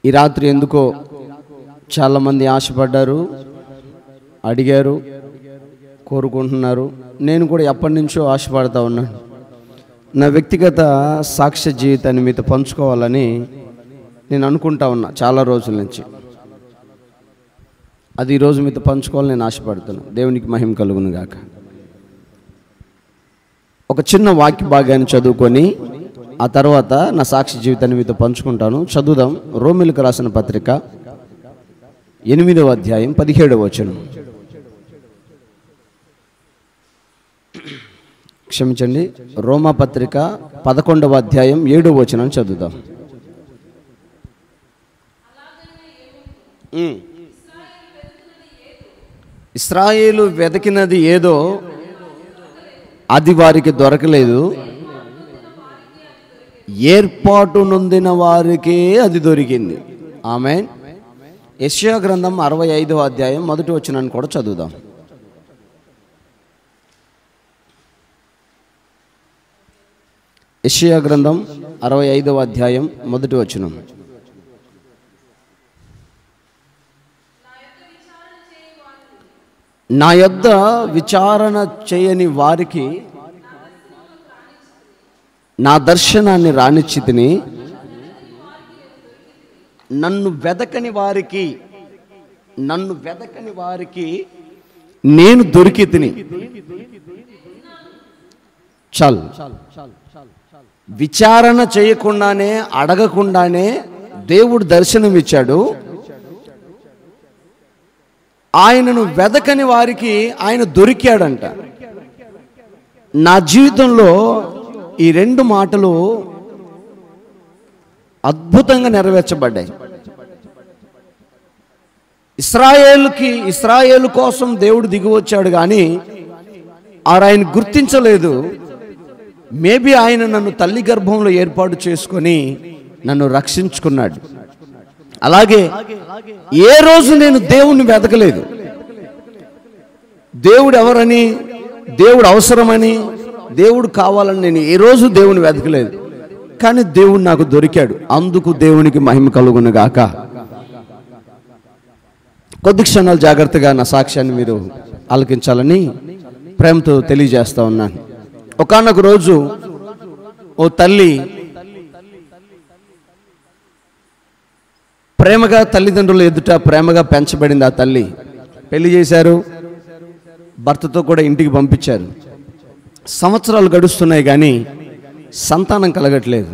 ఈ రాత్రి ఎందుకో చాలామంది ఆశపడ్డారు, అడిగారు, కోరుకుంటున్నారు. నేను కూడా ఎప్పటి నుంచో ఆశపడతా ఉన్నాను. నా వ్యక్తిగత సాక్ష్య జీవితాన్ని మీతో పంచుకోవాలని నేను అనుకుంటా ఉన్నా చాలా రోజుల నుంచి. అది ఈరోజు మీతో పంచుకోవాలని నేను ఆశపడుతున్నాను. దేవునికి మహిమ కలుగును గాక. ఒక చిన్న వాక్య భాగాన్ని చదువుకొని ఆ తర్వాత నా సాక్షి జీవితాన్ని మీతో పంచుకుంటాను. చదువుదాం. రోమీయులకు రాసిన పత్రిక 8వ అధ్యాయం 17వ వచనం. క్షమించండి, రోమా పత్రిక 11వ అధ్యాయం 7వ వచనం చదువుదాం. ఇశ్రాయేలు వెతికినది ఏదో అది వారికి దొరకలేదు, ఏర్పాటు నొందిన వారికే అది దొరికింది. ఆమేన్. యెషయా గ్రంథం 65వ అధ్యాయం 1వ వచనాన్ని కూడా చదువుదాం. యెషయా గ్రంథం 65వ అధ్యాయం 1వ వచనం. నా యొద్ద విచారణ చేయని వారికి నా దర్శనాన్ని రానిచ్చితిని, నన్ను వెదకని వారికి నేను దొరికితిని. చాలు. విచారణ చేయకుండానే, అడగకుండానే దేవుడు దర్శనం ఇచ్చాడు. ఆయనను వెదకని వారికి ఆయన దొరికాడంట. నా జీవితంలో ఈ 2 మాటలు అద్భుతంగా నెరవేర్చబడ్డాయి. ఇశ్రాయేలు కోసం దేవుడు దిగి వచ్చాడు, కానీ ఆయన గుర్తించలేదు. మేబీ ఆయన నన్ను తల్లి గర్భంలో ఏర్పాటు చేసుకొని నన్ను రక్షించుకున్నాడు. అలాగే ఏ రోజు నేను దేవుణ్ణి వెతకలేదు. దేవుడు ఎవరని, దేవుడు అవసరమని, దేవుడు కావాలని నేను ఏ రోజు దేవుని వెతకలేదు. కానీ దేవుడు నాకు దొరికాడు. అందుకు దేవునికి మహిమ కలుగును గాక. కొద్ది క్షణాలు జాగ్రత్తగా నా సాక్ష్యాన్ని మీరు ఆలకించాలని ప్రేమతో తెలియజేస్తా ఉన్నాను. ఒకానొక రోజు ఓ తల్లి ప్రేమగా, తల్లిదండ్రుల ఎదుట ప్రేమగా పెంచబడింది. ఆ తల్లి పెళ్లి చేశారు, భర్తతో కూడా ఇంటికి పంపించారు. సంవత్సరాలు గడుస్తున్నాయి, కానీ సంతానం కలగట్లేదు.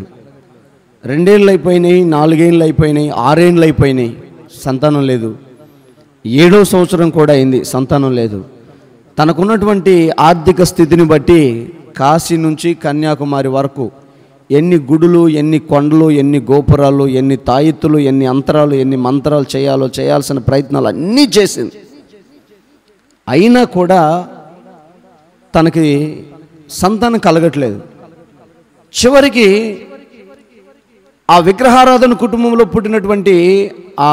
2 ఏళ్ళు అయిపోయినాయి, 4 ఏళ్ళు అయిపోయినాయి, 6 ఏళ్ళు అయిపోయినాయి, సంతానం లేదు. 7వ సంవత్సరం కూడా అయింది, సంతానం లేదు. తనకున్నటువంటి ఆర్థిక స్థితిని బట్టి కాశీ నుంచి కన్యాకుమారి వరకు ఎన్ని గుడులు, ఎన్ని కొండలు, ఎన్ని గోపురాలు, ఎన్ని తాయెత్తులు, ఎన్ని అంతరాలు, ఎన్ని మంత్రాలు చేయాల్సిన ప్రయత్నాలు అన్నీ చేసింది. అయినా కూడా తనకి సంతానం కలగట్లేదు. చివరికి ఆ విగ్రహారాధన కుటుంబంలో పుట్టినటువంటి ఆ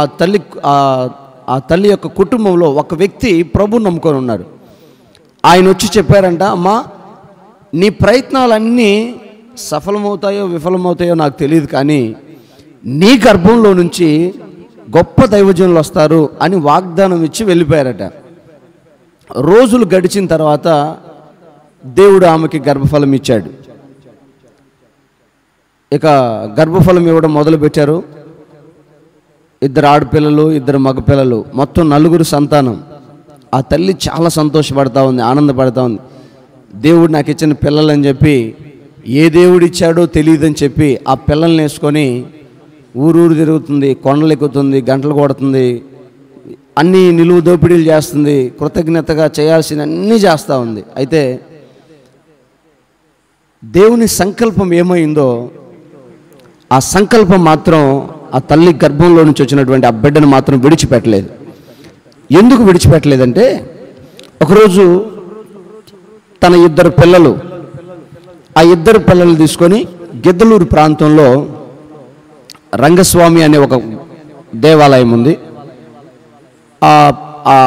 తల్లి యొక్క కుటుంబంలో ఒక వ్యక్తి ప్రభువుని నమ్ముకొని ఉన్నారు. ఆయన వచ్చి చెప్పారంట, అమ్మా, నీ ప్రయత్నాలన్నీ సఫలమవుతాయో విఫలమవుతాయో నాకు తెలియదు, కానీ నీ గర్భంలో నుంచి గొప్ప దైవజనులు వస్తారు అని వాగ్దానం ఇచ్చి వెళ్ళిపోయారట. రోజులు గడిచిన తర్వాత దేవుడు ఆమెకి గర్భఫలం ఇచ్చాడు. ఇక గర్భఫలం ఇవ్వడం మొదలుపెట్టారు. 2 ఆడపిల్లలు, 2 మగపిల్లలు, మొత్తం 4 సంతానం. ఆ తల్లి చాలా సంతోషపడతా ఉంది, ఆనందపడతా ఉంది. దేవుడు నాకు ఇచ్చిన పిల్లలని చెప్పి, ఏ దేవుడు ఇచ్చాడో తెలియదని చెప్పి ఆ పిల్లల్ని వేసుకొని ఊరూరు తిరుగుతుంది, కొండలు ఎక్కుతుంది, గంటలు కొడుతుంది, అన్ని నిలువు దోపిడీలు చేస్తుంది, కృతజ్ఞతగా చేయాల్సిన అన్నీ చేస్తూ ఉంది. అయితే దేవుని సంకల్పం ఏమైందో ఆ సంకల్పం మాత్రం ఆ తల్లి గర్భంలో నుంచి వచ్చినటువంటి ఆ బిడ్డను మాత్రం విడిచిపెట్టలేదు. ఎందుకు విడిచిపెట్టలేదంటే, ఒకరోజు తన 2 పిల్లలు, ఆ 2 పిల్లలు తీసుకొని గిద్దలూరు ప్రాంతంలో రంగస్వామి అనే ఒక దేవాలయం ఉంది. ఆ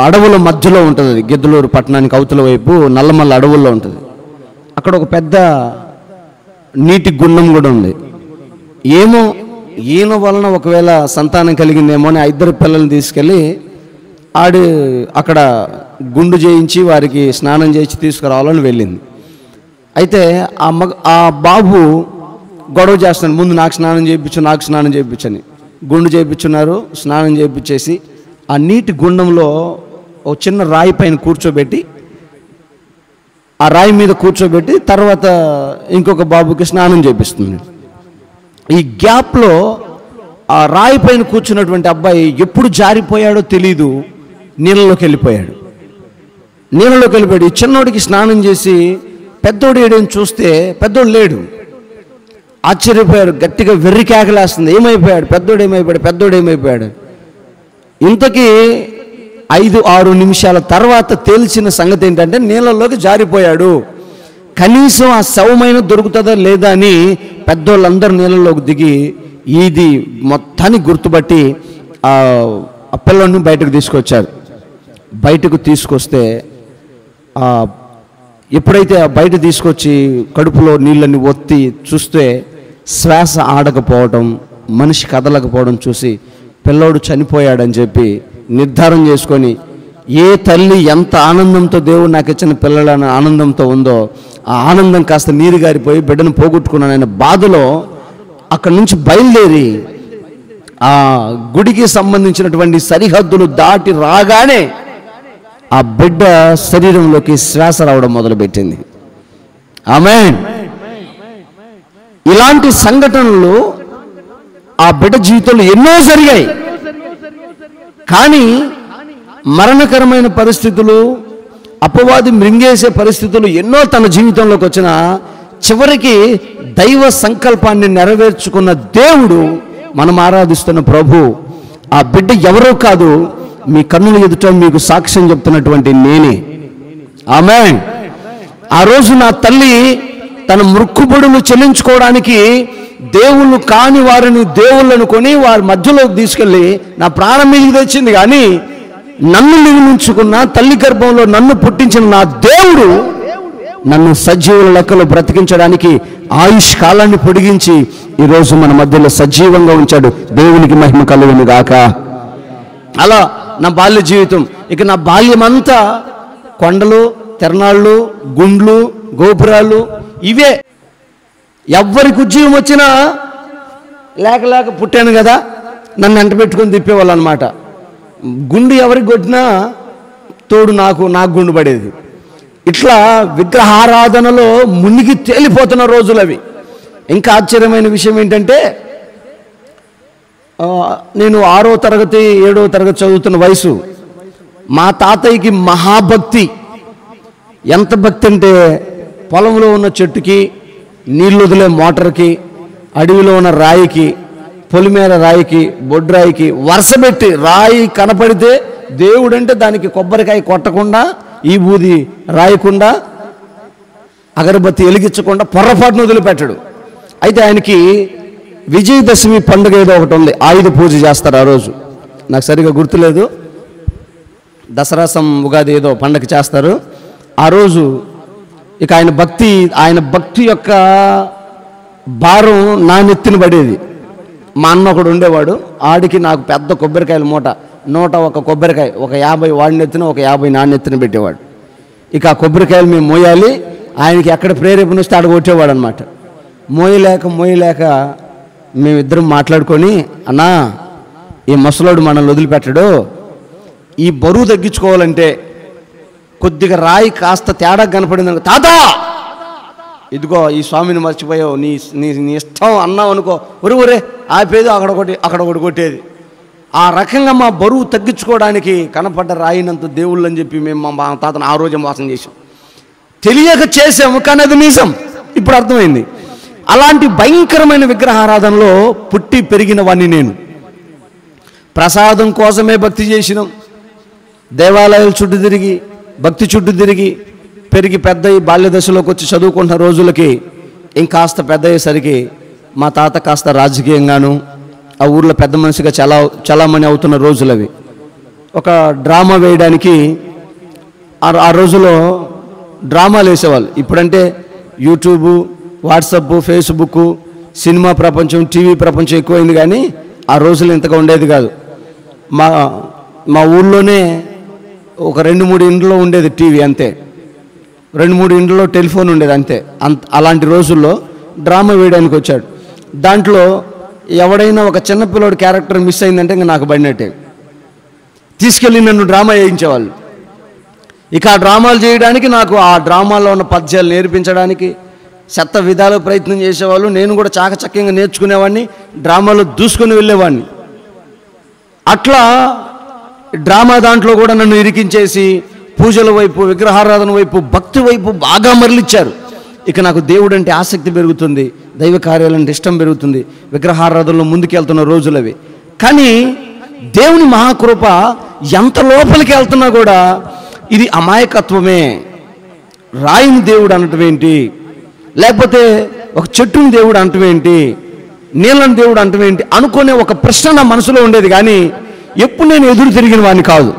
అడవుల మధ్యలో ఉంటుంది. అది గిద్దలూరు పట్టణానికి అవతల వైపు నల్లమల్ల అడవుల్లో ఉంటుంది. అక్కడ ఒక పెద్ద నీటి గుండం కూడా ఉంది. ఏమో ఈయన వలన ఒకవేళ సంతానం కలిగిందేమో అని 2 పిల్లల్ని తీసుకెళ్ళి అక్కడ గుండు చేయించి వారికి స్నానం చేయించి తీసుకురావాలని వెళ్ళింది. అయితే ఆ బాబు గొడవ చేస్తున్నాడు, ముందు నాకు స్నానం చేయించని. గుండు చేయించున్నారు, స్నానం చేయించేసి ఆ నీటి గుండంలో ఒక చిన్న రాయి పైన కూర్చోబెట్టి, ఆ రాయి మీద కూర్చోబెట్టి తర్వాత ఇంకొక బాబుకి స్నానం చేపిస్తుంది. ఈ గ్యాప్లో ఆ రాయి పైన కూర్చున్నటువంటి అబ్బాయి ఎప్పుడు జారిపోయాడో తెలీదు, నీళ్ళలోకి వెళ్ళిపోయాడు. ఈ చిన్నోడికి స్నానం చేసి పెద్దోడు ఏడని చూస్తే పెద్దోడు లేడు. ఆశ్చర్యపోయారు, గట్టిగా వెర్రి కేకలేస్తుంది, పెద్దోడు ఏమైపోయాడు. ఇంతకీ 5-6 నిమిషాల తర్వాత తేల్చిన సంగతి ఏంటంటే నీళ్ళలోకి జారిపోయాడు. కనీసం ఆ శవమైన దొరుకుతుందా లేదా అని పెద్దోళ్ళందరూ నీళ్ళలోకి దిగి ఇది మొత్తాన్ని గుర్తుపట్టి ఆ పిల్లల్ని బయటకు తీసుకొచ్చారు. బయటకు తీసుకొస్తే ఎప్పుడైతే బయట తీసుకొచ్చి కడుపులో నీళ్ళని ఒత్తి చూస్తే శ్వాస ఆడకపోవడం, మనిషి కదలకపోవడం చూసి పిల్లోడు చనిపోయాడని చెప్పి నిర్ధారం చేసుకొని, ఏ తల్లి ఎంత ఆనందంతో దేవుడు నాకు ఇచ్చిన పిల్లల ఆనందంతో ఉందో ఆ ఆనందం కాస్త నీరు గారిపోయి బిడ్డను పోగొట్టుకున్నానన్న బాధలో అక్కడి నుంచి బయలుదేరి ఆ గుడికి సంబంధించినటువంటి సరిహద్దులు దాటి రాగానే ఆ బిడ్డ శరీరంలోకి శ్వాస రావడం మొదలుపెట్టింది. ఆమేన్. ఇలాంటి సంఘటనలు ఆ బిడ్డ జీవితంలో ఎన్నో జరిగాయి. కానీ మరణకరమైన పరిస్థితులు, అపవాది మృంగేసే పరిస్థితులు ఎన్నో తన జీవితంలోకి వచ్చిన చివరికి దైవ సంకల్పాన్ని నెరవేర్చుకున్న దేవుడు, మనం ఆరాధిస్తున్న ప్రభు, ఆ బిడ్డ ఎవరో కాదు, మీ కన్నుల ఎదుట మీకు సాక్ష్యం చెప్తున్నటువంటి నేనే. ఆమేన్. ఆ రోజు నా తల్లి తన మృక్కుబడులు చెల్లించుకోవడానికి దేవుళ్ళు కాని వారిని దేవుళ్ళను కొని వారి మధ్యలోకి తీసుకెళ్ళి నా ప్రాణం మీదకి తెచ్చింది. కానీ నన్ను నిర్మించుకున్న తల్లి గర్భంలో నన్ను పుట్టించిన నా దేవుడు నన్ను సజీవుల లెక్కలో బ్రతికించడానికి ఆయుష్ కాలాన్ని పొడిగించి ఈరోజు మన మధ్యలో సజీవంగా ఉంచాడు. దేవునికి మహిమ కలుగును గాక. అలా నా బాల్య జీవితం, ఇక నా బాల్యమంతా కొండలు, తిరణాళ్ళు, గుండ్లు, గోపురాలు ఇవే. ఎవ్వరికి ఉద్యోగం వచ్చినా లేక పుట్టాను కదా నన్ను ఎంట పెట్టుకొని తిప్పేవాళ్ళు అనమాట. గుండు ఎవరికి కొట్టినా తోడు నాకు గుండు పడేది. ఇట్లా విగ్రహారాధనలో మునిగి తేలిపోతున్న రోజులు అవి. ఇంకా ఆశ్చర్యమైన విషయం ఏంటంటే, నేను 6వ తరగతి 7వ తరగతి చదువుతున్న వయసు. మా తాతయ్యకి మహాభక్తి. ఎంత భక్తి అంటే, పొలంలో ఉన్న చెట్టుకి, నీళ్ళు వదిలే మోటార్కి, అడవిలో ఉన్న రాయికి, పొలిమేర రాయికి, బొడ్రాయికి వరుస పెట్టి రాయి కనపడితే దేవుడంటే దానికి కొబ్బరికాయ కొట్టకుండా, ఈ బూది రాయకుండా, అగరబత్తి వెలిగించకుండా పొర్రపాటును వదిలిపెట్టడు. అయితే ఆయనకి విజయదశమి పండుగ ఏదో ఒకటి ఉంది, ఆయుధ పూజ చేస్తారు ఆ రోజు. నాకు సరిగా గుర్తులేదు, దసరా ఉగాది ఏదో పండుగ చేస్తారు ఆ రోజు. ఇక ఆయన భక్తి యొక్క భారం నా నెత్తిన పడేది. మా అన్న ఒకడు ఉండేవాడు, ఆడికి నాకు పెద్ద కొబ్బరికాయల మూట, 101 కొబ్బరికాయ, ఒక 50 వాడి నెత్తిన, ఒక 50 నా నెత్తిన పెట్టేవాడు. ఇక ఆ కొబ్బరికాయలు మేము మోయాలి. ఆయనకి ఎక్కడ ప్రేరేపణ వస్తే ఆడ కొట్టేవాడు అనమాట. మోయలేక మేమిద్దరం మాట్లాడుకొని, అన్నా ఈ ముసలోడు మనల్ని వదిలిపెట్టడు, ఈ బరువు తగ్గించుకోవాలంటే కొద్దిగా రాయి కాస్త తేడా కనపడింది, తాత ఇదిగో ఈ స్వామిని మర్చిపోయావు, నీ ఇష్టం అన్నావు అనుకో, ఒరే ఆపేది అక్కడ ఒకటి కొట్టేది. ఆ రకంగా మా బరువు తగ్గించుకోవడానికి కనపడ్డ రాయినంత దేవుళ్ళు అని చెప్పి మేము మా తాతను ఆ రోజు మోసం చేసాం. తెలియక చేసాము, కానీ అది నిజం. ఇప్పుడు అర్థమైంది. అలాంటి భయంకరమైన విగ్రహారాధనలో పుట్టి పెరిగిన వాడిని నేను. ప్రసాదం కోసమే భక్తి చేసినాం. దేవాలయాల చుట్టూ తిరిగి, భక్తి చుట్టూ తిరిగి పెరిగి పెద్ద బాల్య దశలోకి వచ్చి చదువుకుంటున్న రోజులకి, ఇంకాస్త పెద్ద అయ్యేసరికి మా తాత కాస్త రాజకీయంగాను ఆ ఊర్లో పెద్ద మనిషిగా చలామణి అవుతున్న రోజులు అవి. ఒక డ్రామా వేయడానికి ఆ రోజులో డ్రామాలు వేసేవాళ్ళు. ఇప్పుడంటే యూట్యూబు, వాట్సప్, ఫేస్బుక్ సినిమా ప్రపంచం, టీవీ ప్రపంచం ఎక్కువైంది, కానీ ఆ రోజులు ఇంతగా ఉండేది కాదు. మా ఊళ్ళోనే ఒక 2-3 ఇండ్లలో ఉండేది టీవీ, అంతే. 2-3 ఇండ్లలో టెలిఫోన్ ఉండేది, అంతే. అలాంటి రోజుల్లో డ్రామా వేయడానికి వచ్చాడు. దాంట్లో ఎవడైనా ఒక చిన్నపిల్లడు క్యారెక్టర్ మిస్ అయిందంటే ఇంకా నాకు పడినట్టే. తీసుకెళ్ళి నన్ను డ్రామా వేయించేవాళ్ళు. ఇక ఆ డ్రామాలు చేయడానికి, నాకు ఆ డ్రామాలో ఉన్న పద్యాలు నేర్పించడానికి శత విధాలు ప్రయత్నం చేసేవాళ్ళు. నేను కూడా చాకచక్యంగా నేర్చుకునేవాడిని, డ్రామాలో దూసుకొని వెళ్ళేవాడిని. అట్లా డ్రామా దాంట్లో కూడా నన్ను ఇరికించేసి పూజల వైపు, విగ్రహారాధన వైపు, భక్తి వైపు బాగా మరలిచ్చారు. ఇక నాకు దేవుడు అంటే ఆసక్తి పెరుగుతుంది, దైవ కార్యాలంటే ఇష్టం పెరుగుతుంది, విగ్రహారాధనలో ముందుకెళ్తున్న రోజులు అవి. కానీ దేవుని మహాకృప ఎంత లోపలికి వెళ్తున్నా కూడా ఇది అమాయకత్వమే. రాయిని దేవుడు అనటం ఏంటి, లేకపోతే ఒక చెట్టుని దేవుడు అనటం ఏంటి, నీళ్ళని దేవుడు అనటం ఏంటి అనుకునే ఒక ప్రశ్న నా మనసులో ఉండేది. కానీ ఎప్పుడు నేను ఎదురు తిరిగిన వాడిని కాదు,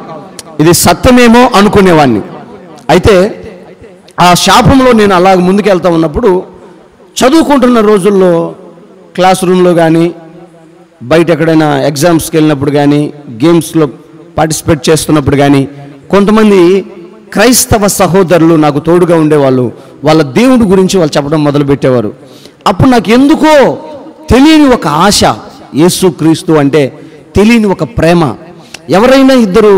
ఇది సత్యమేమో అనుకునేవాడిని. అయితే ఆ శాపంలో నేను అలాగ ముందుకెళ్తా ఉన్నప్పుడు, చదువుకుంటున్న రోజుల్లో క్లాస్ రూమ్లో కానీ, బయట ఎక్కడైనా ఎగ్జామ్స్కి వెళ్ళినప్పుడు కానీ, గేమ్స్లో పార్టిసిపేట్ చేస్తున్నప్పుడు కానీ, కొంతమంది క్రైస్తవ సహోదరులు నాకు తోడుగా ఉండేవాళ్ళు. వాళ్ళ దేవుడి గురించి వాళ్ళు చెప్పడం మొదలుపెట్టేవారు. అప్పుడు నాకు ఎందుకో తెలియని ఒక ఆశ, యేసుక్రీస్తు అంటే తెలియని ఒక ప్రేమ. ఎవరైనా ఇద్దరు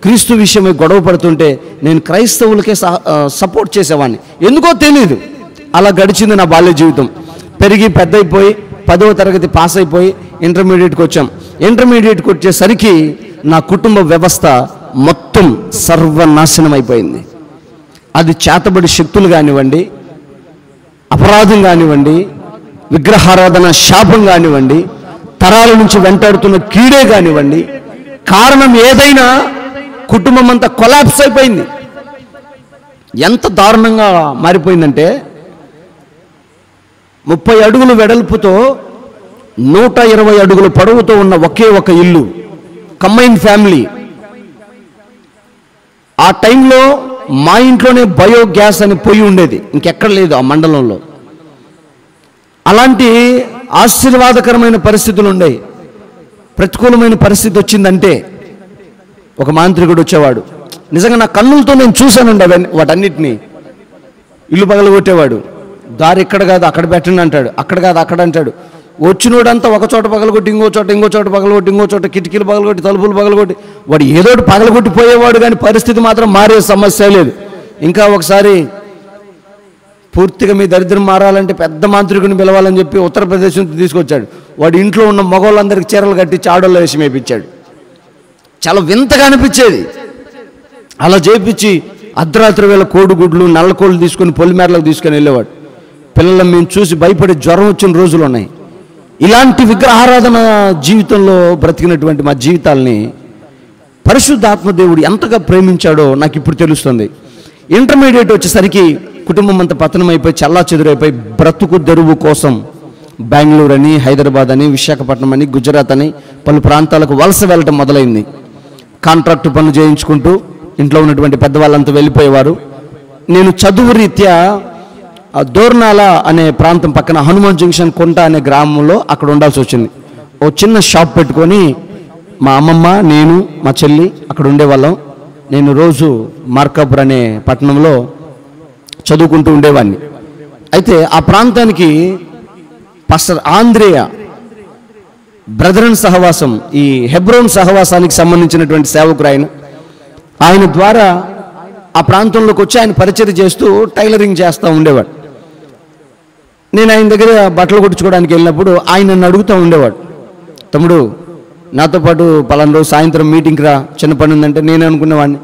క్రీస్తు విషయమై గొడవ పడుతుంటే నేను క్రైస్తవులకే సపోర్ట్ చేసేవాడిని, ఎందుకో తెలియదు. అలా గడిచింది నా బాల్య జీవితం. పెరిగి పెద్దయిపోయి 10వ తరగతి పాస్ అయిపోయి ఇంటర్మీడియట్కి వచ్చాం. ఇంటర్మీడియట్కి వచ్చేసరికి నా కుటుంబ వ్యవస్థ మొత్తం సర్వనాశనం అయిపోయింది. అది చేతబడి శక్తులు కానివ్వండి, అపరాధం కానివ్వండి, విగ్రహారాధన శాపం కానివ్వండి, తరాల నుంచి వెంటాడుతున్న కీడే కానివ్వండి, కారణం ఏదైనా కుటుంబం అంతా కొలాప్స్ అయిపోయింది. ఎంత దారుణంగా మారిపోయిందంటే 30 అడుగులు వెడల్పుతో 120 అడుగుల పొడవుతో ఉన్న ఒకే ఒక ఇల్లు, కంబైన్డ్ ఫ్యామిలీ. ఆ టైంలో మా ఇంట్లోనే బయోగ్యాస్ అని పొయ్యి ఉండేది, ఇంకెక్కడ లేదు ఆ మండలంలో. అలాంటి ఆశీర్వాదకరమైన పరిస్థితులు ఉండేవి. ప్రతికూలమైన పరిస్థితి వచ్చిందంటే ఒక మాంత్రికుడు వచ్చేవాడు. నిజంగా నా కన్నులతో నేను చూశానండి వాటన్నిటినీ. ఇల్లు పగలగొట్టేవాడు. దారి ఇక్కడ కాదు అక్కడ పెట్టండి అంటాడు, అక్కడ కాదు అక్కడ అంటాడు. వచ్చినోడంతా ఒక చోట పగలగొట్టి, ఇంకో చోట పగలగొట్టి, ఇంకో చోట కిటికీలు పగలగొట్టి, తలుపులు పగలగొట్టి, వాడు ఏదోటి పగలగొట్టి పోయేవాడు. కానీ పరిస్థితి మాత్రం మారే సమస్య లేదు. ఇంకా ఒకసారి పూర్తిగా మీ దరిద్రం మారాలంటే పెద్ద మాంత్రికుని పిలవాలని చెప్పి ఉత్తరప్రదేశ్ నుంచి తీసుకొచ్చాడు. వాడు ఇంట్లో ఉన్న మగవాళ్ళందరికీ చీరలు కట్టి ఆడోళ్ళ వేషం వేయించాడు. చాలా వింతగా అనిపించేది. అలా చేయించి అర్ధరాత్రి వేళ కోడిగుడ్లు, నల్లకోళ్ళు తీసుకొని పొలిమేరలకు తీసుకొని వెళ్ళేవాడు. పిల్లలను మేము చూసి భయపడి జ్వరం వచ్చిన రోజులు ఉన్నాయి. ఇలాంటి విగ్రహారాధన జీవితంలో బ్రతికినటువంటి మా జీవితాల్ని పరిశుద్ధాత్మ దేవుడు ఎంతగా ప్రేమించాడో నాకు ఇప్పుడు తెలుస్తుంది. ఇంటర్మీడియట్ వచ్చేసరికి కుటుంబం అంతా పతనం అయిపోయి, చల్లా చెదురైపోయి, బ్రతుకు తెరువు కోసం బెంగళూరు అని, హైదరాబాద్ అని, విశాఖపట్నం అని, గుజరాత్ అని పలు ప్రాంతాలకు వలస వెళ్ళటం మొదలైంది. కాంట్రాక్టు పనులు చేయించుకుంటూ ఇంట్లో ఉన్నటువంటి పెద్దవాళ్ళంతా వెళ్ళిపోయేవారు. నేను చదువు రీత్యా దోర్నాల అనే ప్రాంతం పక్కన హనుమాన్ జంక్షన్ కొంట అనే గ్రామంలో అక్కడ ఉండాల్సి వచ్చింది. ఓ చిన్న షాప్ పెట్టుకొని మా అమ్మమ్మ, నేను, మా చెల్లి అక్కడ ఉండేవాళ్ళం. నేను రోజు మార్కాపూర్ అనే పట్టణంలో చదువుకుంటూ ఉండేవాడిని. అయితే ఆ ప్రాంతానికి పాస్టర్ ఆంద్రేయ బ్రదరన్ సహవాసం, ఈ హెబ్రోన్ సహవాసానికి సంబంధించినటువంటి సేవకుడు ఆయన ద్వారా ఆ ప్రాంతంలోకి వచ్చి ఆయన పరిచయం చేస్తూ టైలరింగ్ చేస్తూ ఉండేవాడు. నేను ఆయన దగ్గర బట్టలు కుట్టించుకోవడానికి వెళ్ళినప్పుడు ఆయన నన్ను అడుగుతూ ఉండేవాడు, తమ్ముడు నాతో పాటు పలానా రోజు సాయంత్రం మీటింగ్కి రా, చిన్న పని ఉందంటే. నేను అనుకునేవాడిని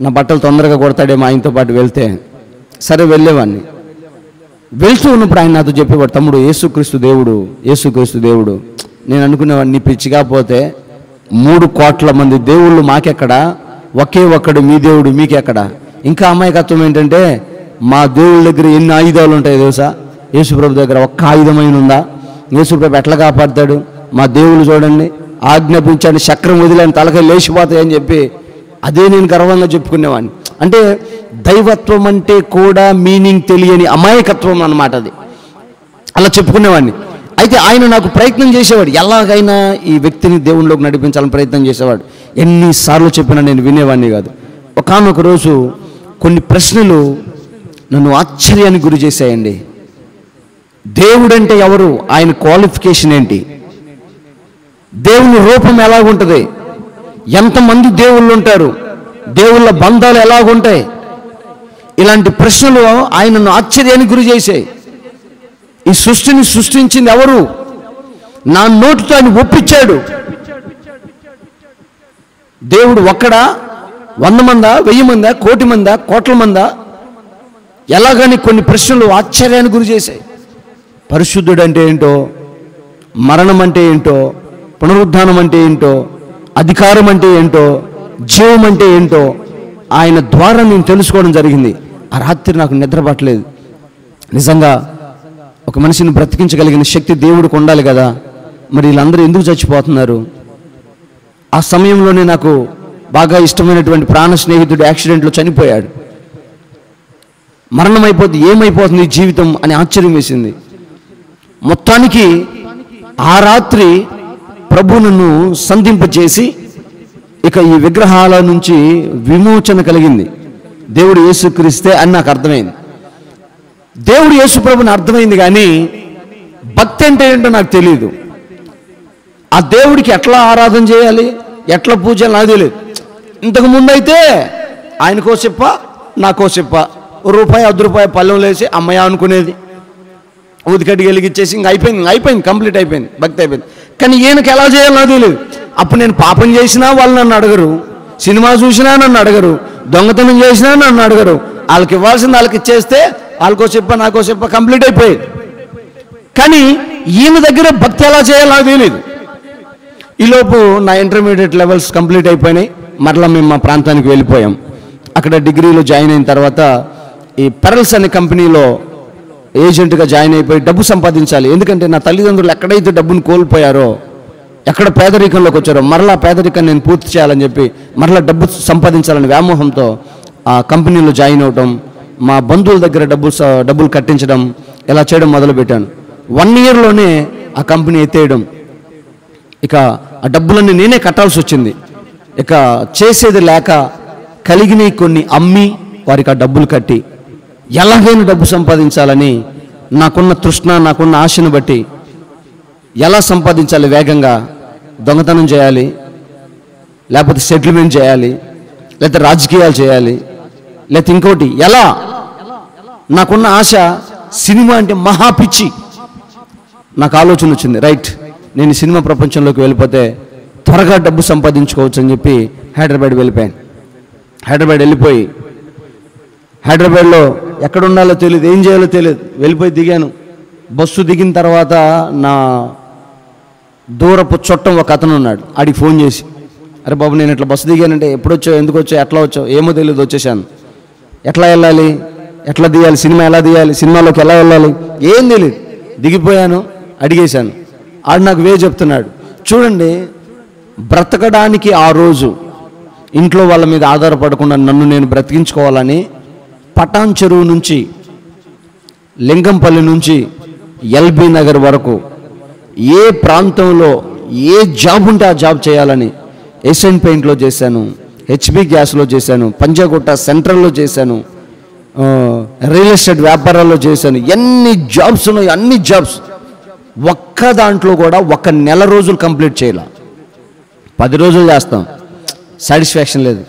నా బట్టలు తొందరగా కొడతాడేమో ఆయనతో పాటు వెళ్తే. సరే వెళ్ళేవాడిని. వెళ్తూ ఉన్నప్పుడు ఆయన నాతో చెప్పేవాడు, తమ్ముడు యేసుక్రీస్తు దేవుడు, యేసుక్రీస్తు దేవుడు. నేను అనుకునేవాడిని, నీ పిచ్చిగా పోతే 3 కోట్ల మంది దేవుళ్ళు మాకెక్కడ, ఒకే ఒక్కడు మీ దేవుడు మీకెక్కడ. ఇంకా అమాయకత్వం ఏంటంటే మా దేవుళ్ళ దగ్గర ఎన్ని ఆయుధాలు ఉంటాయో తెలుసా? యేసుప్రభు దగ్గర ఒక్క ఆయుధమైన ఉందా? యేసుప్రభు ఎట్లా కాపాడతాడు? మా దేవుళ్ళు చూడండి, ఆజ్ఞాపించాడు, చక్రం వదిలేని తలకాయ లేచిపోతాయని చెప్పి అదే నేను గర్వంగా చెప్పుకునేవాడిని. అంటే దైవత్వం అంటే కూడా మీనింగ్ తెలియని అమాయకత్వం అన్నమాట అది. అలా చెప్పుకునేవాడిని. అయితే ఆయన నాకు ప్రయత్నం చేసేవాడు, ఎలాగైనా ఈ వ్యక్తిని దేవుళ్ళలోకి నడిపించాలని ప్రయత్నం చేసేవాడు. ఎన్నిసార్లు చెప్పినా నేను వినేవాడిని కాదు. ఒకానొక రోజు కొన్ని ప్రశ్నలు నన్ను ఆశ్చర్యానికి గురి చేశాయండి. దేవుడంటే ఎవరు? ఆయన క్వాలిఫికేషన్ ఏంటి? దేవుని రూపం ఎలాగుంటుంది? ఎంతమంది దేవుళ్ళు ఉంటారు? దేవుళ్ళ బంధాలు ఎలాగుంటాయి? ఇలాంటి ప్రశ్నలు ఆయనను ఆశ్చర్యానికి గురి చేశాయి. ఈ సృష్టిని సృష్టించింది ఎవరు? నా నోటితో ఆయన ఒప్పించాడు. దేవుడు ఒక్కడా? 100 మందా? 1000 మందా? కోటి మందా? కోట్ల మందా? ఎలాగని కొన్ని ప్రశ్నలు ఆశ్చర్యానికి గురి చేశాయి. పరిశుద్ధుడు అంటే ఏంటో, మరణం అంటే ఏంటో, పునరుద్ధానం అంటే ఏంటో, అధికారం అంటే ఏంటో, జీవం అంటే ఏంటో ఆయన ద్వారా నేను తెలుసుకోవడం జరిగింది. ఆ రాత్రి నాకు నిద్ర పట్టలేదు. నిజంగా ఒక మనిషిని బ్రతికించగలిగిన శక్తి దేవుడికి ఉండాలి కదా, మరి వీళ్ళందరూ ఎందుకు చచ్చిపోతున్నారు? ఆ సమయంలోనే నాకు బాగా ఇష్టమైనటువంటి ప్రాణ స్నేహితుడు యాక్సిడెంట్లో చనిపోయాడు. మరణం అయిపోతుంది, ఏమైపోతుంది జీవితం అని ఆశ్చర్యం వేసింది. మొత్తానికి ఆ రాత్రి ప్రభు నన్ను సంధింపచేసి ఇక ఈ విగ్రహాల నుంచి విమోచన కలిగింది. దేవుడు యేసుక్రీస్తే అని నాకు అర్థమైంది. దేవుడు యేసు ప్రభుని అర్థమైంది, కానీ భక్తి అంటే ఏంటో నాకు తెలియదు. ఆ దేవుడికి ఎట్లా ఆరాధన చేయాలి, ఎట్లా పూజలు నాకు తెలియదు. ఇంతకుముందు అయితే ఆయనకో చెప్ప, నాకో చెప్ప, రూపాయి 10 రూపాయలు పళ్ళెం లేచి అమ్మయ్య అనుకునేది, ఊదికట్టి వెలిగిచ్చేసి ఇంక అయిపోయింది, కంప్లీట్ అయిపోయింది, భక్తి అయిపోయింది. కానీ ఈయనకి ఎలా చేయాలో నాకు తెలియదు. అప్పుడు నేను పాపం చేసినా వాళ్ళు నన్ను అడగరు, సినిమా చూసినా నన్ను అడగరు, దొంగతనం చేసినా నన్ను అడగరు. వాళ్ళకి ఇవ్వాల్సింది వాళ్ళకి ఇచ్చేస్తే వాళ్ళకో చెప్ప, నాకో చెప్ప, కంప్లీట్ అయిపోయేది. కానీ ఈయన దగ్గర భక్తి ఎలా చేయాలో నాకు తెలియదు. ఈలోపు నా ఇంటర్మీడియట్ లెవెల్స్ కంప్లీట్ అయిపోయినాయి. మరలా మేము మా ప్రాంతానికి వెళ్ళిపోయాం. అక్కడ డిగ్రీలో జాయిన్ అయిన తర్వాత ఈ పెరల్స్ అనే కంపెనీలో ఏజెంట్గా జాయిన్ అయిపోయి డబ్బు సంపాదించాలి. ఎందుకంటే నా తల్లిదండ్రులు ఎక్కడైతే డబ్బును కోల్పోయారో, ఎక్కడ పేదరికంలోకి వచ్చారో, మరలా పేదరికాన్ని నేను పూర్తి చేయాలని చెప్పి మరలా డబ్బు సంపాదించాలని వ్యామోహంతో ఆ కంపెనీలో జాయిన్ అవడం, మా బంధువుల దగ్గర డబ్బులు కట్టించడం, ఇలా చేయడం మొదలుపెట్టాను. 1 ఇయర్లోనే ఆ కంపెనీ ఎత్తేయడం, ఇక ఆ డబ్బులన్నీ నేనే కట్టాల్సి వచ్చింది. ఇక చేసేది లేక కలిగినవి కొన్ని అమ్మి వారికి ఆ డబ్బులు కట్టి ఎలాగైనా డబ్బు సంపాదించాలని నాకున్న తృష్ణ, నాకున్న ఆశను బట్టి ఎలా సంపాదించాలి, వేగంగా దొంగతనం చేయాలి, లేకపోతే సెటిల్మెంట్ చేయాలి, లేకపోతే రాజకీయాలు చేయాలి, లేకపోతే ఇంకోటి ఎలా. నాకున్న ఆశ సినిమా అంటే మహాపిచ్చి. నాకు ఆలోచన వచ్చింది, రైట్ నేను సినిమా ప్రపంచంలోకి వెళ్ళిపోతే త్వరగా డబ్బు సంపాదించుకోవచ్చు అని చెప్పి హైదరాబాద్ వెళ్ళిపోయాను. హైదరాబాద్ వెళ్ళిపోయి హైదరాబాద్లో ఎక్కడ ఉండాలో తెలియదు, ఏం చేయాలో తెలియదు, వెళ్ళిపోయి దిగాను. బస్సు దిగిన తర్వాత నా దూరపు చుట్టం ఒక అతను ఉన్నాడు. ఆడికి ఫోన్ చేసి, అరే బాబు నేను ఇట్లా బస్సు దిగానంటే, ఎప్పుడు వచ్చావు, ఎందుకు వచ్చావు, ఎట్లా వచ్చావు, ఏమో తెలియదు, వచ్చేసాను, ఎట్లా వెళ్ళాలి, ఎట్లా దిగాలి, సినిమా ఎలా దిగాలి, సినిమాలోకి ఎలా వెళ్ళాలి, ఏం తెలియదు. దిగిపోయాను, అడిగేశాను. ఆడు నాకు చెప్తున్నాడు. చూడండి, బ్రతకడానికి ఆ రోజు ఇంట్లో వాళ్ళ మీద ఆధారపడకుండా నన్ను నేను బ్రతికించుకోవాలని పటాన్ చెరువు నుంచి, లింగంపల్లి నుంచి ఎల్బీ నగర్ వరకు ఏ ప్రాంతంలో ఏ జాబ్ ఉంటే ఆ జాబ్ చేయాలని ఏషియన్ పెయింట్లో చేశాను, హెచ్బి గ్యాస్లో చేశాను, పంజాగుట్ట సెంట్రల్లో చేశాను, రియల్ ఎస్టేట్ వ్యాపారాల్లో చేశాను. ఎన్ని జాబ్స్ ఉన్నాయి, అన్ని జాబ్స్ ఒక్క దాంట్లో కూడా 1 నెల రోజులు కంప్లీట్ చేయాల. 10 రోజులు చేస్తాం, సాటిస్ఫాక్షన్ లేదు.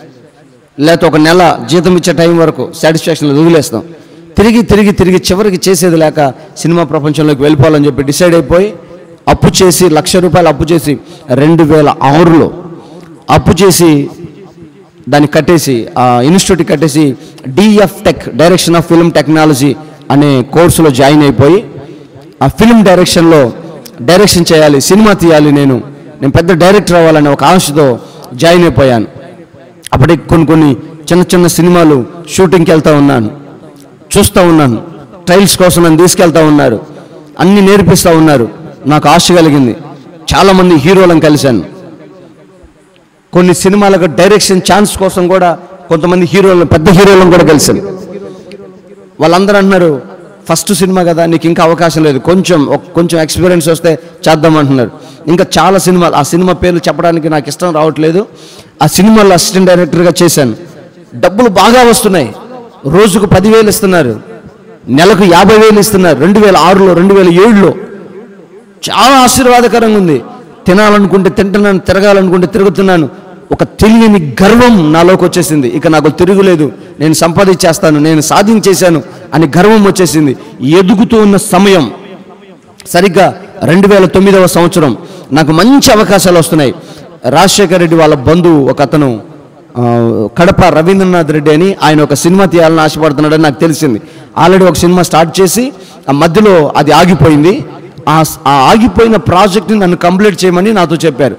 లేకపోతే 1 నెల జీతం ఇచ్చే టైం వరకు సాటిస్ఫాక్షన్ లేదు, వదిలేస్తాం. తిరిగి తిరిగి తిరిగి చివరికి చేసేది లేక సినిమా ప్రపంచంలోకి వెళ్ళిపోవాలని చెప్పి డిసైడ్ అయిపోయి అప్పు చేసి 1,00,000 రూపాయలు అప్పు చేసి 2006లో అప్పు చేసి దాన్ని కట్టేసి ఇన్స్టిట్యూట్ కట్టేసి DF tech, direction of film technology అనే కోర్సులో జాయిన్ అయిపోయి ఆ ఫిల్మ్ డైరెక్షన్లో డైరెక్షన్ చేయాలి, సినిమా తీయాలి, నేను పెద్ద డైరెక్టర్ అవ్వాలనే ఒక ఆశతో జాయిన్ అయిపోయాను. అప్పటికి కొన్ని చిన్న చిన్న సినిమాలు షూటింగ్కి వెళ్తూ ఉన్నాను, చూస్తూ ఉన్నాను. ట్రయల్స్ కోసం నన్ను తీసుకెళ్తూ ఉన్నారు, అన్నీ నేర్పిస్తూ ఉన్నారు. నాకు ఆశ కలిగింది. చాలామంది హీరోలను కలిశాను. కొన్ని సినిమాలకు డైరెక్షన్ ఛాన్స్ కోసం కూడా కొంతమంది హీరోలను, పెద్ద హీరోలను కూడా కలిశాను. వాళ్ళందరూ అంటున్నారు, ఫస్ట్ సినిమా కదా, నీకు ఇంకా అవకాశం లేదు, కొంచెం ఎక్స్పీరియన్స్ వస్తే చేద్దామంటున్నారు. ఇంకా చాలా సినిమాలు, ఆ సినిమా పేర్లు చెప్పడానికి నాకు ఇష్టం రావట్లేదు. ఆ సినిమాలో అసిస్టెంట్ డైరెక్టర్గా చేశాను. డబ్బులు బాగా వస్తున్నాయి. రోజుకు 10,000 ఇస్తున్నారు, నెలకు 50,000 ఇస్తున్నారు. 2006లో 2007లో చాలా ఆశీర్వాదకరంగా ఉంది. తినాలనుకుంటే తింటున్నాను, తిరగాలనుకుంటే తిరుగుతున్నాను. ఒక తెలియని గర్వం నాలోకి వచ్చేసింది. ఇక నాకు తిరుగులేదు, నేను సంపాదించేస్తాను, నేను సాధించేశాను అని గర్వం వచ్చేసింది. ఎదుగుతూ ఉన్న సమయం సరిగ్గా 2009వ సంవత్సరం నాకు మంచి అవకాశాలు వస్తున్నాయి. రాజశేఖర్ రెడ్డి వాళ్ళ బంధువు ఒక అతను, కడప రవీంద్రనాథ్ రెడ్డి అని, ఆయన ఒక సినిమా తీయాలని ఆశపడుతున్నాడని నాకు తెలిసింది. ఆల్రెడీ ఒక సినిమా స్టార్ట్ చేసి ఆ మధ్యలో అది ఆగిపోయింది. ఆ ఆగిపోయిన ప్రాజెక్ట్ని నన్ను కంప్లీట్ చేయమని నాతో చెప్పారు.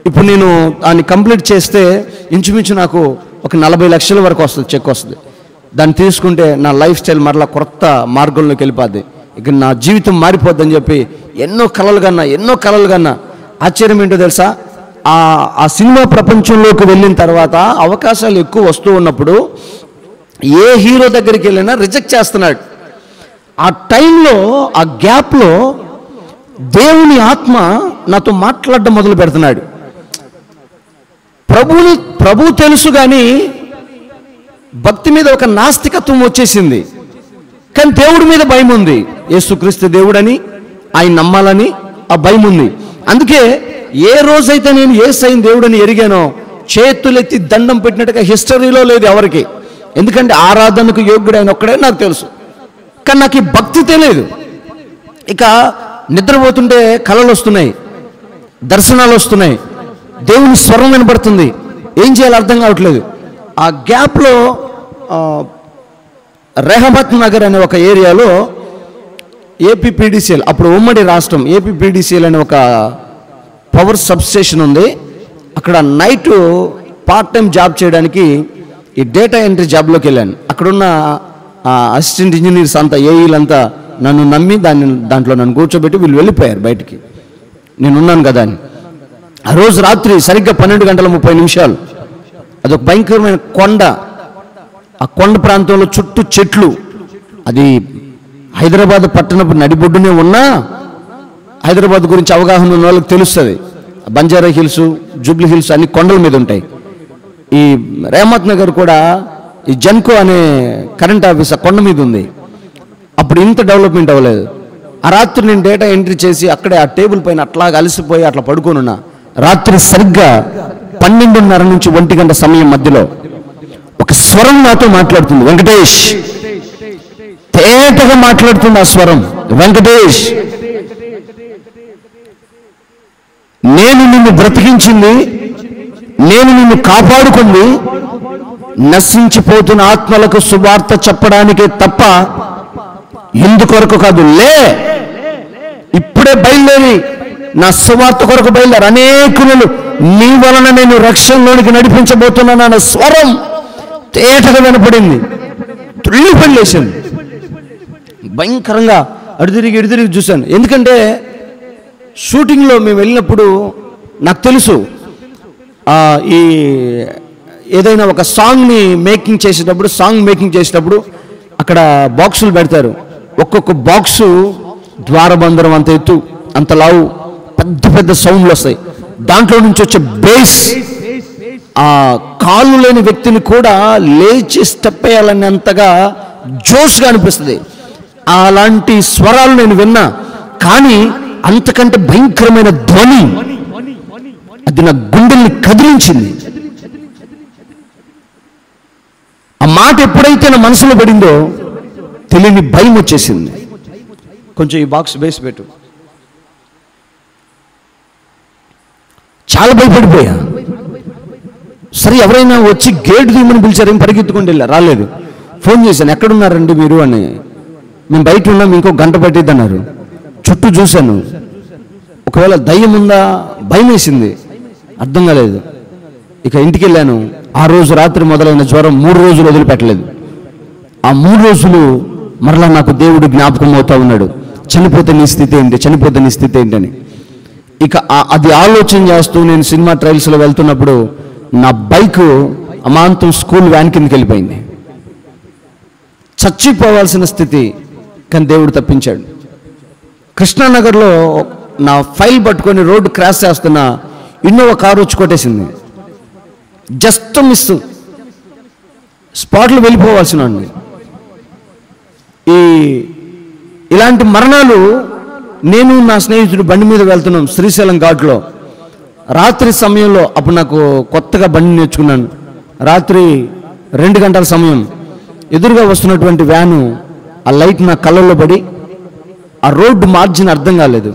ఇప్పుడు నేను దాన్ని కంప్లీట్ చేస్తే ఇంచుమించు నాకు ఒక 40 లక్షల వరకు వస్తుంది, చెక్ వస్తుంది. దాన్ని తీసుకుంటే నా లైఫ్ స్టైల్ మరలా కొత్త మార్గంలోకి వెళ్ళిపోద్ది, ఇక నా జీవితం మారిపోద్దని చెప్పి ఎన్నో కలలు కన్నా ఆశ్చర్యం ఏంటో తెలుసా, ఆ సినిమా ప్రపంచంలోకి వెళ్ళిన తర్వాత అవకాశాలు ఎక్కువ వస్తూ ఉన్నప్పుడు ఏ హీరో దగ్గరికి వెళ్ళినా రిజెక్ట్ చేస్తున్నాడు. ఆ టైంలో, ఆ గ్యాప్లో దేవుని ఆత్మ నాతో మాట్లాడడం మొదలు పెడుతున్నాడు. ప్రభు తెలుసు కానీ భక్తి మీద ఒక నాస్తికత్వం వచ్చేసింది. కానీ దేవుడి మీద భయం ఉంది. యేసుక్రీస్తు దేవుడని, ఆయన నమ్మాలని ఆ భయం ఉంది. అందుకే ఏ రోజైతే నేను యేసయ్యను దేవుడని ఎరిగానో, చేతులెత్తి దండం పెట్టినట్టుగా హిస్టరీలో లేదు ఎవరికి. ఎందుకంటే ఆరాధనకు యోగ్యుడు ఆయన ఒక్కడే నాకు తెలుసు. కానీ నాకు ఈ భక్తి తెలియదు. ఇక నిద్రపోతుంటే కళలు వస్తున్నాయి, దర్శనాలు వస్తున్నాయి, దేవుని స్వరం వినబడుతుంది, ఏం చేయాలో అర్థం కావట్లేదు. ఆ గ్యాప్లో రెహమత్ నగర్ అనే ఒక ఏరియాలో ఏపీపీడీసీఎల్, అప్పుడు ఉమ్మడి రాష్ట్రం, ఏపీపీడీసీఎల్ అనే ఒక పవర్ సబ్స్టేషన్ ఉంది. అక్కడ నైట్ పార్ట్ టైం జాబ్ చేయడానికి ఈ డేటా ఎంట్రీ జాబ్లోకి వెళ్ళాను. అక్కడున్న అసిస్టెంట్ ఇంజనీర్స్ అంతా, ఏఈలంతా నన్ను నమ్మి దాంట్లో నన్ను కూర్చోబెట్టి వీళ్ళు వెళ్ళిపోయారు బయటికి, నేనున్నాను కదా అని. ఆ రోజు రాత్రి సరిగ్గా 12:30 అదొక భయంకరమైన కొండ. ఆ కొండ ప్రాంతంలో చుట్టూ చెట్లు. అది హైదరాబాద్ పట్టణపు నడిబొడ్డునే ఉన్నా హైదరాబాద్ గురించి అవగాహన ఉన్న వాళ్ళకి తెలుస్తుంది. బంజారా హిల్స్, జూబ్లీ హిల్స్ అన్ని కొండల మీద ఉంటాయి. ఈ రెహమత్ నగర్ కూడా ఈ జెన్కో అనే కరెంట్ ఆఫీస్ ఆ కొండ మీద ఉంది. అప్పుడు ఇంత డెవలప్మెంట్ అవ్వలేదు. ఆ రాత్రి నేను డేటా ఎంట్రీ చేసి అక్కడే ఆ టేబుల్ పైన అట్లాగా అలసిపోయి అట్లా పడుకోనున్నా. రాత్రి సరిగ్గా 12:30 నుంచి 1 గంట సమయం మధ్యలో ఒక స్వరం నాతో మాట్లాడుతుంది. వెంకటేష్, తేటగా మాట్లాడుతుంది ఆ స్వరం. వెంకటేష్, నేను నిన్ను బ్రతికించింది, నేను నిన్ను కాపాడుకుంది నశించిపోతున్న ఆత్మలకు సువార్త చెప్పడానికే తప్ప ఎందుకొరకు కాదు. లే, ఇప్పుడే బయలుదేరి నా సువార్త కొరకు బయలుదేరి, అనేకులను నీ వలన నేను రక్షణలోనికి నడిపించబోతున్నాను అన్న స్వరం తేటగా వినపడింది. తుళ్ళిపల్లేసింది. భయంకరంగా అడుదిరిగి చూశాను. ఎందుకంటే షూటింగ్లో మేము వెళ్ళినప్పుడు నాకు తెలుసు, ఈ ఏదైనా ఒక సాంగ్ మేకింగ్ చేసేటప్పుడు అక్కడ బాక్సులు పెడతారు. ఒక్కొక్క బాక్సు ద్వారబంధరం అంత ఎత్తు, అంత లావు, పెద్ద పెద్ద సౌండ్లు వస్తాయి. దాంట్లో నుంచి వచ్చే బేస్ ఆ కాళ్ళు లేని వ్యక్తిని కూడా లేచి స్టెప్ వేయాలనేంతగా జోష్గా అనిపిస్తుంది. అలాంటి స్వరాలు నేను విన్నా. కానీ అంతకంటే భయంకరమైన ధ్వని, అది నా గుండెల్ని కదిలించింది. ఆ మాట ఎప్పుడైతే నా మనసులో పడిందో తెలియని భయం వచ్చేసింది. కొంచెం ఈ బాక్స్ బేస్ పెట్టు. చాలా భయపడిపోయా. సరే, ఎవరైనా వచ్చి గేట్ తీయమని పిలిచారేం, పరిగెత్తుకుంటూ వెళ్ళా, రాలేదు. ఫోన్ చేశాను, ఎక్కడున్నారండి మీరు అని. మేము బయట ఉన్నాం, ఇంకో గంట పట్టిద్ది అన్నారు. చుట్టూ చూశాను, ఒకవేళ దయ్యం ఉందా, భయం వేసింది, అర్థం కాలేదు. ఇక ఇంటికి వెళ్ళాను. ఆ రోజు రాత్రి మొదలైన జ్వరం 3 రోజులు వదిలిపెట్టలేదు. ఆ 3 రోజులు మరలా నాకు దేవుడు జ్ఞాపకం అవుతా ఉన్నాడు. చనిపోతే నీ స్థితి ఏంటని. ఇక అది ఆలోచన చేస్తూ నేను సినిమా ట్రయల్స్లో వెళ్తున్నప్పుడు నా బైక్ అమాంతం స్కూల్ వ్యాన్ కిందకి వెళ్ళిపోయింది. చచ్చిపోవాల్సిన స్థితి. కానీ దేవుడు తప్పించాడు. కృష్ణానగర్లో నా ఫైల్ పట్టుకొని రోడ్డు క్రాస్ చేస్తున్న ఇన్నోవా కారు వచ్చి కొట్టేసింది. జస్ట్ మిస్, స్పాట్లో వెళ్ళిపోవాల్సిన. ఇలాంటి మరణాలు, నేను నా స్నేహితుడు బండి మీద వెళ్తున్నాం శ్రీశైలం ఘాట్లో రాత్రి సమయంలో. అప్పుడు నాకు కొత్తగా బండి నేర్చుకున్నాను. రాత్రి 2 గంటల సమయం, ఎదురుగా వస్తున్నటువంటి వ్యాను ఆ లైట్ నా కళ్ళల్లో పడి ఆ రోడ్డు మార్జిన్ అర్థం కాలేదు.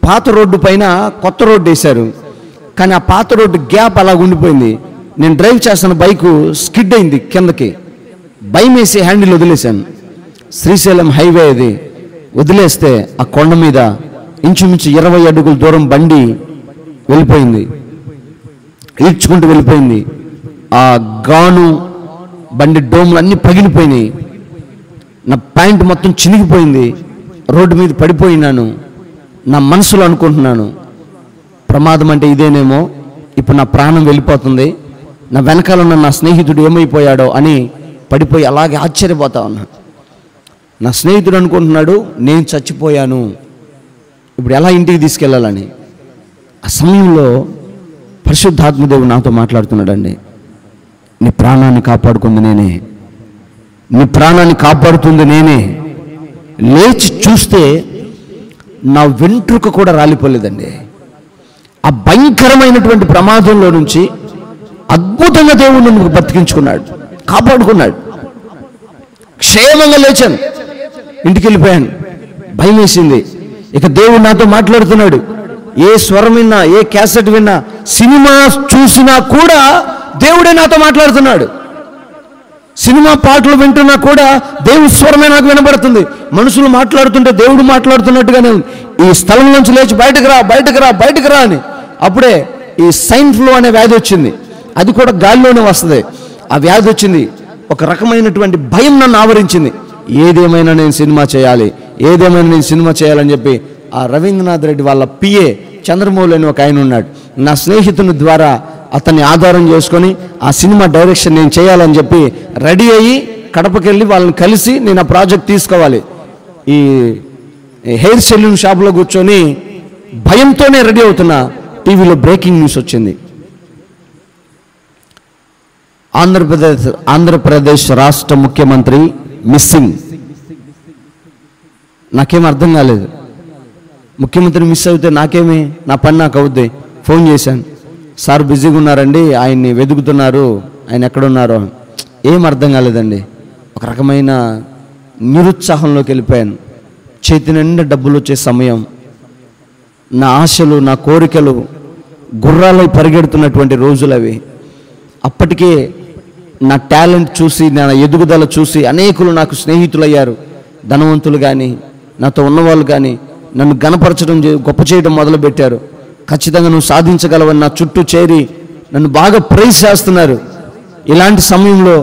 పాత రోడ్డు పైన కొత్త రోడ్డు వేశారు, కానీ ఆ పాత రోడ్డు గ్యాప్ అలా ఉండిపోయింది. నేను డ్రైవ్ చేస్తున్న బైకు స్కిడ్ అయింది కిందకి. భయం వేసి హ్యాండిల్ వదిలేశాను. శ్రీశైలం హైవే అది వదిలేస్తే ఆ కొండ మీద ఇంచుమించు 20 అడుగుల దూరం బండి వెళ్ళిపోయింది, ఈడ్చుకుంటూ వెళ్ళిపోయింది. ఆ గాను బండి డోములు అన్నీ పగిలిపోయినాయి. నా ప్యాంట్ మొత్తం చినిగిపోయింది. రోడ్డు మీద పడిపోయినాను. నా మనసులో అనుకుంటున్నాను, ప్రమాదం అంటే ఇదేనేమో, ఇప్పుడు నా ప్రాణం వెళ్ళిపోతుంది, నా వెనకాల ఉన్న నా స్నేహితుడు ఏమైపోయాడో అని పడిపోయి అలాగే ఆశ్చర్యపోతా ఉన్నాను. నా స్నేహితుడు అనుకుంటున్నాడు నేను చచ్చిపోయాను, ఇప్పుడు ఎలా ఇంటికి తీసుకెళ్ళాలని. ఆ సమయంలో పరిశుద్ధాత్మదేవుడు నాతో మాట్లాడుతున్నాడండి. నీ ప్రాణాన్ని కాపాడుకుంది నేనే, నీ ప్రాణాన్ని కాపాడుతుంది నేనే. లేచి చూస్తే నా వెంట్రుక కూడా రాలిపోలేదండి. ఆ భయంకరమైనటువంటి ప్రమాదంలో నుంచి అద్భుతంగా దేవుడు నన్ను బతికించుకున్నాడు, కాపాడుకున్నాడు. క్షేమంగా లేచాను, ఇంటికి వెళ్ళిపోయాను. భయం వేసింది. ఇక దేవుడు నాతో మాట్లాడుతున్నాడు. ఏ స్వరం విన్నా, ఏ క్యాసెట్ విన్నా, సినిమా చూసినా కూడా దేవుడే నాతో మాట్లాడుతున్నాడు. సినిమా పాటలు వింటున్నా కూడా దేవుడి స్వరమే నాకు వినబడుతుంది. మనుషులు మాట్లాడుతుంటే దేవుడు మాట్లాడుతున్నట్టుగానే ఉంది. ఈ స్థలం నుంచి లేచి బయటకు రా, బయటకు రా, బయటకు రా అని. అప్పుడే ఈ సైన్ ఫ్లూ అనే వ్యాధి వచ్చింది. అది కూడా గాలిలోనే వస్తుంది. ఆ వ్యాధి వచ్చింది. ఒక రకమైనటువంటి భయం నన్ను ఆవరించింది. ఏదేమైనా నేను సినిమా చేయాలి, ఏదేమైనా నేను సినిమా చేయాలని చెప్పి ఆ రవీంద్రనాథ్ రెడ్డి వాళ్ళ పిఏ చంద్రమౌళి అని ఒక ఆయన ఉన్నాడు. నా స్నేహితుని ద్వారా అతన్ని ఆధారం చేసుకొని ఆ సినిమా డైరెక్షన్ నేను చేయాలని చెప్పి రెడీ అయ్యి కడపకి వెళ్ళి వాళ్ళని కలిసి నేను ఆ ప్రాజెక్ట్ తీసుకోవాలి. ఈ హెయిర్ సెలూన్ షాప్లో కూర్చొని భయంతోనే రెడీ అవుతున్నా. టీవీలో బ్రేకింగ్ న్యూస్ వచ్చింది. ఆంధ్రప్రదేశ్ రాష్ట్ర ముఖ్యమంత్రి మిస్సింగ్. నాకేం అర్థం కాలేదు. ముఖ్యమంత్రి మిస్ అవుతే నాకేమి, నా పని నాకు అవుద్ది. ఫోన్ చేశాను, సార్ బిజీగా ఉన్నారండి, ఆయన్ని వెతుకుతున్నారు, ఆయన ఎక్కడున్నారో. ఏం అర్థం కాలేదండి. ఒక రకమైన నిరుత్సాహంలోకి వెళ్ళిపోయాను. చేతి నిండా డబ్బులు వచ్చే సమయం. నా ఆశలు, నా కోరికలు గుర్రాలై పరిగెడుతున్నటువంటి రోజులు అవి. అప్పటికే నా టాలెంట్ చూసి, నా ఎదుగుదల చూసి అనేకులు నాకు స్నేహితులయ్యారు. ధనవంతులు కానీ, నాతో ఉన్నవాళ్ళు కానీ నన్ను గణపరచడం, గొప్ప చేయడం మొదలుపెట్టారు. ఖచ్చితంగా నువ్వు సాధించగలవని నా చుట్టూ చేరి నన్ను బాగా ప్రైజ్ చేస్తున్నారు. ఇలాంటి సమయంలో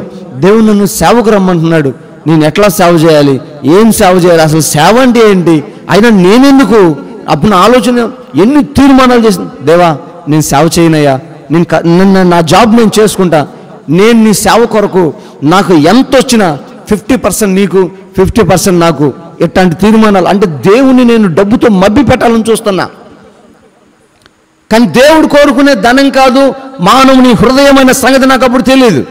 దేవుడు నన్ను సేవకు రమ్మంటున్నాడు. నేను ఎట్లా సేవ చేయాలి, ఏం సేవ చేయాలి, అసలు సేవ అంటే ఏంటి, అయినా నేనెందుకు? అప్పుడు నా ఆలోచన, ఎన్ని తీర్మానాలు చేసిన, దేవా నేను సేవ చేయనయ్యా, నేను నా జాబ్ నేను చేసుకుంటా, నేను నీ సేవ కొరకు నాకు ఎంత వచ్చినా 50% నీకు, 50% నాకు, ఇట్లాంటి తీర్మానాలు. అంటే దేవుని నేను డబ్బుతో మభ్య పెట్టాలని చూస్తున్నా. కానీ దేవుడు కోరుకునే ధనం కాదు, మానవుని హృదయమైన సంగతి నాకు అప్పుడు తెలియదు.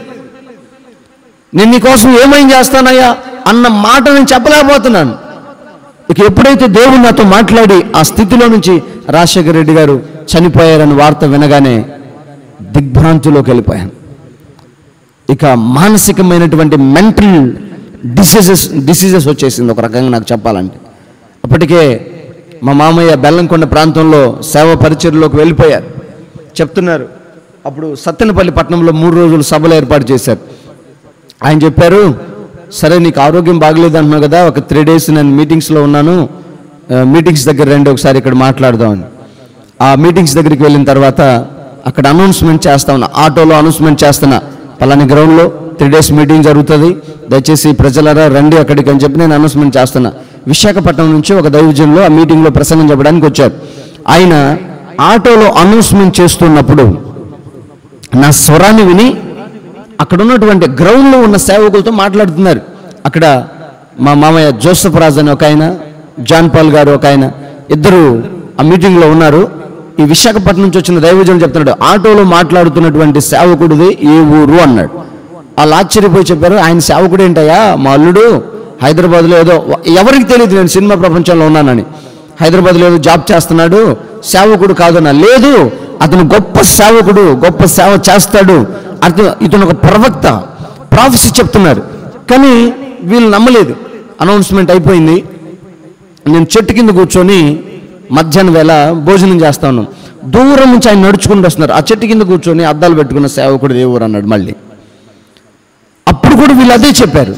నేను నీకోసం ఏమేం చేస్తానయ్యా అన్న మాట నేను చెప్పలేకపోతున్నాను. ఇక ఎప్పుడైతే దేవుడు నాతో మాట్లాడి ఆ స్థితిలో నుంచి రాజశేఖర రెడ్డి గారు చనిపోయారని వార్త వినగానే దిగ్భ్రాంతిలోకి వెళ్ళిపోయాను. ఇక మానసికమైనటువంటి మెంటల్ డిసీజెస్ వచ్చేసింది ఒక రకంగా నాకు చెప్పాలంటే. అప్పటికే మా మామయ్య బెల్లంకొండ ప్రాంతంలో సేవ పరిచర్లోకి వెళ్ళిపోయారు. చెప్తున్నారు, అప్పుడు సత్తెనపల్లి పట్టణంలో 3 రోజులు సభలు ఏర్పాటు చేశారు. ఆయన చెప్పారు, సరే నీకు ఆరోగ్యం బాగలేదు అంటున్నావు కదా, ఒక 3 days నేను మీటింగ్స్లో ఉన్నాను, మీటింగ్స్ దగ్గర రండి ఒకసారి ఇక్కడ మాట్లాడదామని. ఆ మీటింగ్స్ దగ్గరికి వెళ్ళిన తర్వాత అక్కడ అనౌన్స్మెంట్ చేస్తా ఉన్నా, ఆటోలో అనౌన్స్మెంట్ చేస్తున్నా, పలాని గ్రౌండ్లో 3 days మీటింగ్ జరుగుతుంది, దయచేసి ప్రజలరా రండి అక్కడికి అని చెప్పి నేను అనౌన్స్మెంట్ చేస్తున్నా. విశాఖపట్నం నుంచి ఒక దైవజనులు ఆ మీటింగ్లో ప్రసంగం చెప్పడానికి వచ్చారు. ఆయన ఆటోలో అనౌన్స్మెంట్ చేస్తున్నప్పుడు నా స్వరాన్ని విని అక్కడ ఉన్నటువంటి గ్రౌండ్లో ఉన్న సేవకులతో మాట్లాడుతున్నారు. అక్కడ మా మామయ్య జోసఫ్ రాజు అని ఒక ఆయన, జాన్ పాల్ గారు ఒక ఆయన, ఇద్దరు ఆ మీటింగ్లో ఉన్నారు. ఈ విశాఖపట్నం నుంచి వచ్చిన దైవజనుడు చెప్తున్నాడు, ఆటోలో మాట్లాడుతున్నటువంటి సేవకుడిది ఏ ఊరు అన్నాడు. వాళ్ళు ఆశ్చర్యపోయి చెప్పారు, ఆయన సేవకుడు ఏంటయ్యా, మా అల్లుడు హైదరాబాద్లో ఏదో, ఎవరికి తెలియదు నేను సినిమా ప్రపంచంలో ఉన్నానని, హైదరాబాద్లో ఏదో జాబ్ చేస్తున్నాడు, సేవకుడు కాదన్నా. లేదు, అతను గొప్ప సేవకుడు, గొప్ప సేవ చేస్తాడు, ఇతను ఒక ప్రవక్త, ప్రాఫెసీ చెప్తున్నారు. కానీ వీళ్ళు నమ్మలేదు. అనౌన్స్మెంట్ అయిపోయింది. నేను చెట్టు కింద కూర్చొని మధ్యాహ్నం వేళ భోజనం చేస్తా ఉన్నాం. దూరం నుంచి ఆయన నడుచుకుంటూ వస్తున్నారు. ఆ చెట్టు కింద కూర్చొని అద్దాలు పెట్టుకున్న సేవకుడు ఏ ఊరు అన్నాడు. మళ్ళీ అప్పుడు కూడా వీళ్ళు అదే చెప్పారు.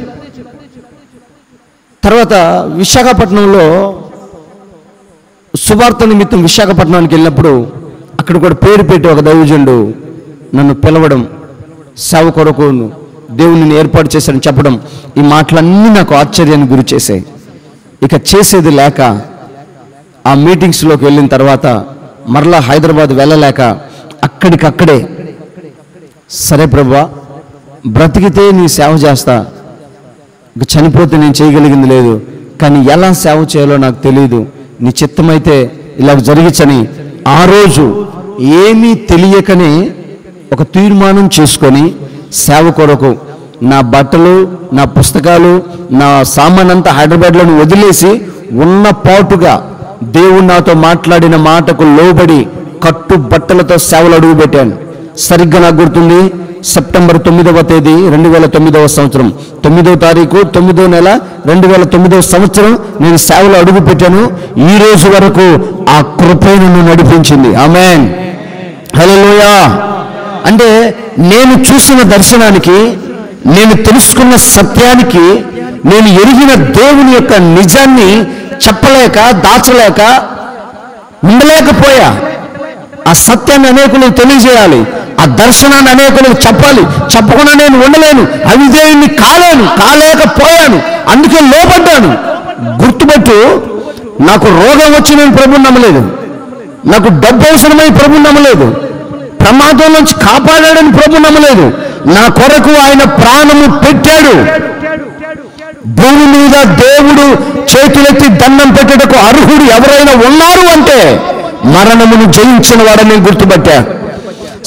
తర్వాత విశాఖపట్నంలో సువార్త నిమిత్తం విశాఖపట్నానికి వెళ్ళినప్పుడు అక్కడ కూడా పేరు పెట్టి ఒక దైవజనుడు నన్ను పిలవడం, సేవ కొరకు దేవుని ఏర్పాటు చేశాడని చెప్పడం, ఈ మాటలన్నీ నాకు ఆశ్చర్యాన్ని గురి చేశాయి. ఇక చేసేది లేక ఆ మీటింగ్స్లోకి వెళ్ళిన తర్వాత మరలా హైదరాబాద్ వెళ్ళలేక అక్కడికక్కడే, సరే ప్రభువా, బ్రతికితే నీ సేవ చేస్తా, ఇక చనిపోతే నేను చేయగలిగింది లేదు, కానీ ఎలా సేవ చేయాలో నాకు తెలియదు, నీ చిత్తమైతే ఇలా జరిగించని ఆ రోజు ఏమీ తెలియకనే ఒక తీర్మానం చేసుకొని సేవ కొరకు నా బట్టలు, నా పుస్తకాలు, నా సామాన్ అంతా హైదరాబాద్లో వదిలేసి ఉన్న పాటుగా దేవుడు నాతో మాట్లాడిన మాటకు లోబడి కట్టు బట్టలతో సేవలు అడుగు పెట్టాను. సరిగ్గా నాకు గుర్తుంది, సెప్టెంబర్ 9వ తేదీ 2009వ సంవత్సరం, 9వ తారీఖు 9వ నెల 2009వ సంవత్సరం నేను సేవలు అడుగు పెట్టాను. ఈ రోజు వరకు ఆ కృపే నన్ను నడిపించింది. ఆమేన్, హల్లెలూయా. అంటే నేను చూసిన దర్శనానికి, నేను తెలుసుకున్న సత్యానికి, నేను ఎరిగిన దేవుని యొక్క నిజాన్ని చెప్పలేక, దాచలేక, ఉండలేకపోయా. ఆ సత్యాన్ని అనేకులకు తెలియజేయాలి, ఆ దర్శనాన్ని అనేకులకు చెప్పాలి. చెప్పకుండా నేను ఉండలేను, అవిధేయుని కాలేకపోయాను. అందుకే లోబడ్డాను. గుర్తుపెట్టు, నాకు రోగం వచ్చి నేను ప్రభుని నమ్మలేదు, నాకు డబ్బు అవసరమై ప్రభుని నమ్మలేదు, ప్రమాదం నుంచి కాపాడాడని ప్రభు నమ్మలేదు. నా కొరకు ఆయన ప్రాణము పెట్టాడు. భూమి మీద దేవుడు చేతులెత్తి దండం పెట్టేటకు అర్హుడు ఎవరైనా ఉన్నారు అంటే మరణమును జయించిన వాడని గుర్తుపట్టా,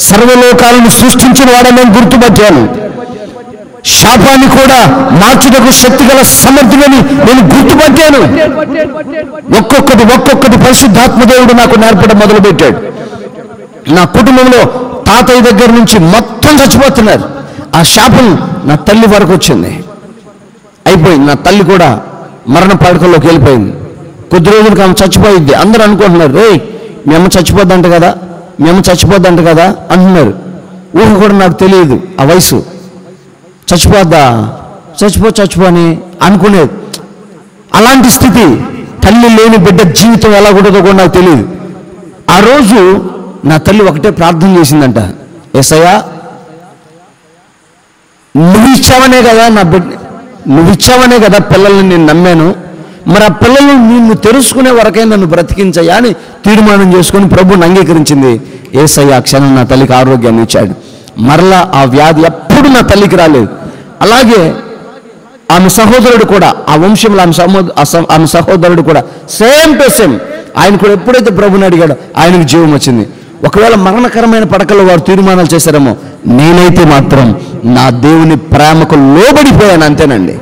సర్వలోకాలను సృష్టించిన వాడని గుర్తుపట్టాను, శాపాన్ని కూడా మార్చుటకు శక్తి గల సమర్థులని నేను గుర్తుపట్టాను. ఒక్కొక్కటి పరిశుద్ధాత్మ దేవుడు నాకు నేర్పడం మొదలుపెట్టాడు. నా కుటుంబంలో తాతయ్య దగ్గర నుంచి మొత్తం చచ్చిపోతున్నారు. ఆ శాపం నా తల్లి వరకు వచ్చింది, అయిపోయింది. నా తల్లి కూడా మరణ పడకల్లోకి వెళ్ళిపోయింది. కొద్ది రోజులకు ఆమె చచ్చిపోయింది. అందరూ అనుకుంటున్నారు, రే మీ అమ్మ చచ్చిపోద్దంట కదా, మీ అమ్మ చచ్చిపోద్దంట కదా అంటున్నారు. ఊహ కూడా నాకు తెలియదు, ఆ వయసు. చచ్చిపోద్దా, చచ్చిపో అని అనుకునేది. అలాంటి స్థితి, తల్లి లేని బిడ్డ జీవితం ఎలా ఉంటుందో కూడా నాకు తెలియదు. ఆ రోజు నా తల్లి ఒకటే ప్రార్థన చేసిందంట, యేసయ్యా నువ్వు ఇచ్చావనే కదా పిల్లల్ని నేను నమ్మాను, మరి ఆ పిల్లలు నిన్ను తెలుసుకునే వరకే నన్ను బ్రతికించయ్యా అని తీర్మానం చేసుకొని ప్రభుని అంగీకరించింది. యేసయ్య ఆ క్షణం నా తల్లికి ఆరోగ్యాన్ని ఇచ్చాడు. మరలా ఆ వ్యాధి ఎప్పుడు నా తల్లికి రాలేదు. అలాగే ఆమె సహోదరుడు కూడా, ఆ వంశంలో ఆమె సహోదరుడు కూడా సేమ్ టు సేమ్, ఆయన కూడా ఎప్పుడైతే ప్రభుని అడిగాడో ఆయనకు జీవం వచ్చింది. ఒకవేళ మరణకరమైన పడకలో వారు తీర్మానాలు చేశారేమో, నేనైతే మాత్రం నా దేవుని ప్రేమకు లోబడిపోయాను, అంతేనండి.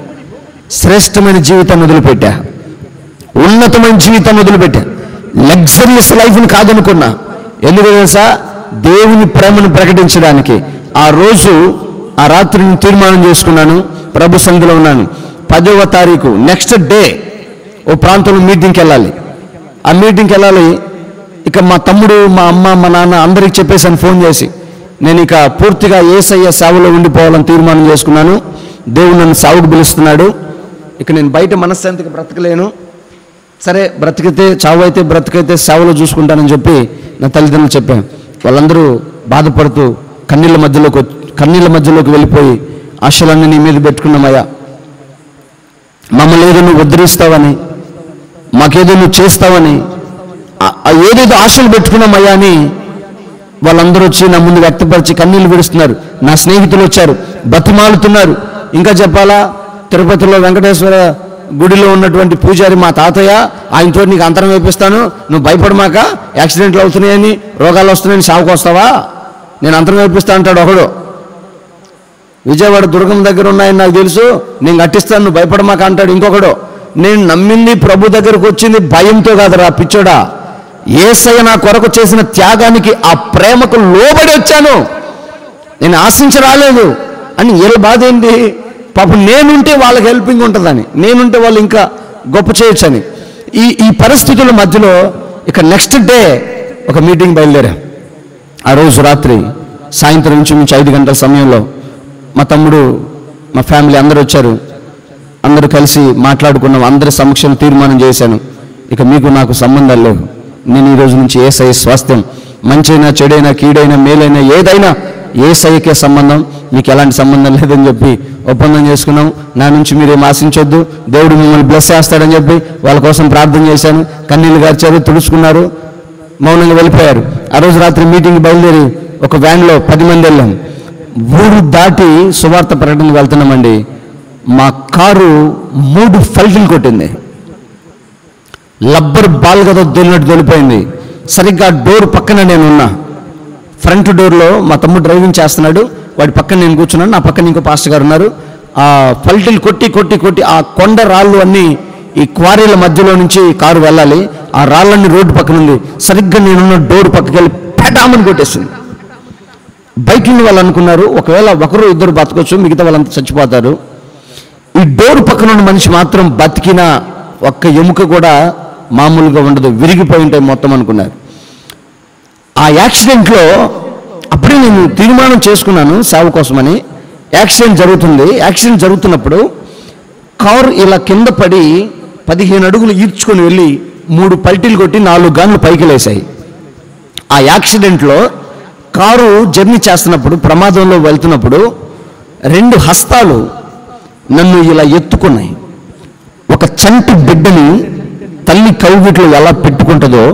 శ్రేష్టమైన జీవితాన్ని వదిలిపెట్టా, ఉన్నతమైన జీవితాన్ని వదిలిపెట్టా, లగ్జరియస్ లైఫ్ని కాదనుకున్నా. ఎందుకు తెలుసా? దేవుని ప్రేమను ప్రకటించడానికి. ఆ రోజు ఆ రాత్రి నేను తీర్మానం చేసుకున్నాను, ప్రభు సన్నిధిలో ఉన్నాను. 10వ తారీఖు నెక్స్ట్ డే ఓ ప్రాంతంలో మీటింగ్కి వెళ్ళాలి. ఆ మీటింగ్కి వెళ్ళాలి. ఇక మా తమ్ముడు, మా అమ్మ, మా నాన్న అందరికి చెప్పేసాను ఫోన్ చేసి, నేను ఇక పూర్తిగా యేసయ్య సేవలో ఉండిపోవాలని తీర్మానం చేసుకున్నాను. దేవుడు నన్ను సేవకు పిలుస్తున్నాడు. ఇక నేను బయట మనశ్శాంతికి బ్రతకలేను. సరే, బ్రతికితే చావు అయితే బ్రతికైతే సేవలో చూసుకుంటానని చెప్పి నా తల్లిదండ్రులు చెప్పాను. వాళ్ళందరూ బాధపడుతూ కన్నీళ్ళ మధ్యలోకి వెళ్ళిపోయి, ఆశలన్నీ నీ మీద పెట్టుకున్నామయ్యా, మమ్మల్ని ఏదో నువ్వు ఉద్ధరిస్తావని, మాకేదో నువ్వు చేస్తావని, ఏదేదో ఆశలు పెట్టుకున్నామయ్యా అని వాళ్ళందరూ వచ్చి నా ముందు వ్యక్తపరిచి కన్నీళ్ళు విడుస్తున్నారు. నా స్నేహితులు వచ్చారు, బతిమాలుతున్నారు. ఇంకా చెప్పాలా, తిరుపతిలో వెంకటేశ్వర గుడిలో ఉన్నటువంటి పూజారి మా తాతయ్య, ఆయనతో నీకు అంతరం వేపిస్తాను, నువ్వు భయపడమాక, యాక్సిడెంట్లు అవుతున్నాయని రోగాలు వస్తున్నాయని సాగుకు వస్తావా, నేను అంతరం వేపిస్తా అంటాడు ఒకడు. విజయవాడ దుర్గం దగ్గర ఉన్నాయని నాకు తెలుసు, నేను కట్టిస్తాను, నువ్వు భయపడమాక అంటాడు ఇంకొకడు. నేను నమ్మింది ప్రభు దగ్గరకు వచ్చింది భయంతో కాదురా పిచ్చోడా, యేసయ్య నా కొరకు చేసిన త్యాగానికి ఆ ప్రేమకు లోబడి వచ్చాను, నేను ఆశించి రాలేదు అని. ఏ బాధ ఏంటి, పాపం నేనుంటే వాళ్ళకి హెల్పింగ్ ఉంటుందని, నేనుంటే వాళ్ళు ఇంకా గొప్ప చేయొచ్చని. ఈ పరిస్థితుల మధ్యలో ఇక నెక్స్ట్ డే ఒక మీటింగ్ బయలుదేరా. ఆ రోజు రాత్రి సాయంత్రం నుంచి 5 గంటల సమయంలో మా తమ్ముడు, మా ఫ్యామిలీ అందరూ వచ్చారు. అందరూ కలిసి మాట్లాడుకున్నాం. అందరి సమక్షంలో తీర్మానం చేశాను, ఇక మీకు నాకు సంబంధాలు లేవు, నేను ఈ రోజు నుంచి యేసయ్య స్వాస్థ్యం, మంచైనా చెడైనా కీడైనా మేలైనా ఏదైనా యేసయ్యకే సంబంధం, మీకు ఎలాంటి సంబంధం లేదని చెప్పి ఒప్పందం చేసుకున్నాం. నా నుంచి మీరేం ఆశించొద్దు, దేవుడు మిమ్మల్ని బ్లెస్ చేస్తాడని చెప్పి వాళ్ళ కోసం ప్రార్థన చేశాను. కన్నీళ్ళు గార్చారు, తుడుచుకున్నారు, మౌనంగా వెళ్ళిపోయారు. ఆ రోజు రాత్రి మీటింగ్ బయలుదేరి ఒక వ్యాన్లో 10 మంది వెళ్ళాం. ఊరు దాటి సువార్త ప్రకటనకు వెళ్తున్నామండి. మా కారు 3 ఫల్టీలు కొట్టింది, లబ్బర్ బాల్ కదా దొలినట్టు దొలిపోయింది. సరిగ్గా డోర్ పక్కన నేనున్నా, ఫ్రంట్ డోర్లో మా తమ్ముడు డ్రైవింగ్ చేస్తున్నాడు, వాడి పక్కన నేను కూర్చున్నాను, నా పక్కన ఇంకో పాస్టర్ గారు ఉన్నారు. ఆ ఫల్టీలు కొట్టి కొట్టి కొట్టి ఆ కొండ రాళ్ళు అన్నీ ఈ క్వారీల మధ్యలో నుంచి కారు వెళ్ళాలి, ఆ రాళ్ళన్నీ రోడ్డు పక్కన ఉంది. సరిగ్గా నేనున్న డోర్ పక్కకి వెళ్ళి పెటామని కొట్టేసింది. బయట నుండి వాళ్ళు అనుకున్నారు ఒకవేళ 1-2 బతకొచ్చు, మిగతా వాళ్ళంతా చచ్చిపోతారు. ఈ డోర్ పక్కన ఉన్న మనిషి మాత్రం బతికిన ఒక్క ఎముక కూడా మామూలుగా ఉండదు, విరిగిపోయి ఉంటాయి మొత్తం అనుకున్నారు. ఆ యాక్సిడెంట్లో అప్పుడే నేను తీర్మానం చేసుకున్నాను సేవ కోసమని. యాక్సిడెంట్ జరుగుతుంది. యాక్సిడెంట్ జరుగుతున్నప్పుడు కారు ఇలా కింద పడి 15 అడుగులు ఈడ్చుకొని వెళ్ళి 3 పల్టీలు కొట్టి 4 గన్లు పైకి లేసాయి. ఆ యాక్సిడెంట్లో కారు జర్నీ చేస్తున్నప్పుడు, ప్రమాదంలో వెళ్తున్నప్పుడు 2 హస్తాలు నన్ను ఇలా ఎత్తుకున్నాయి. ఒక చంటి బిడ్డని తల్లి కౌగిట్లో ఎలా పెట్టుకుంటుందో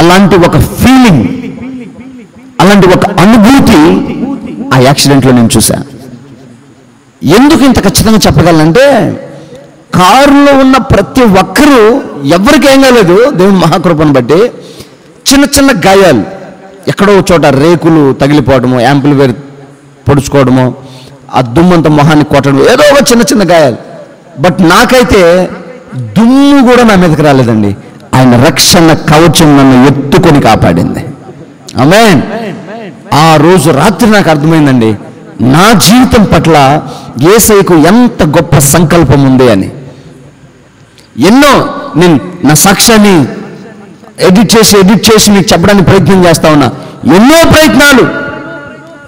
అలాంటి ఒక ఫీలింగ్, అలాంటి ఒక అనుభూతి ఆ యాక్సిడెంట్లో నేను చూశాను. ఎందుకు ఇంత ఖచ్చితంగా చెప్పగలనంటే, కారులో ఉన్న ప్రతి ఒక్కరూ, ఎవరికి ఏం కాలేదు దేవుని మహాకృపను బట్టి. చిన్న చిన్న గాయాలు, ఎక్కడో చోట రేకులు తగిలిపోవడమో, యాంప్లిఫైర్ పొడుచుకోవడమో, ఆ దుమ్మంత మొహాన్ని కొట్టడం, ఏదో ఒక చిన్న చిన్న గాయాలు. బట్ నాకైతే దుమ్ము కూడా నా మీదకి రాలేదండి. ఆయన రక్షణ కవచం నన్ను ఎత్తుకొని కాపాడింది. ఆమేన్. ఆ రోజు రాత్రి నాకు అర్థమైందండి, నా జీవితం పట్ల యేసయ్యకు ఎంత గొప్ప సంకల్పం ఉంది అని. ఎన్నో నేను నా సాక్ష్యాన్ని ఎడిట్ చేసి మీకు చెప్పడానికి ప్రయత్నం చేస్తా ఉన్నా. ఎన్నో ప్రయత్నాలు,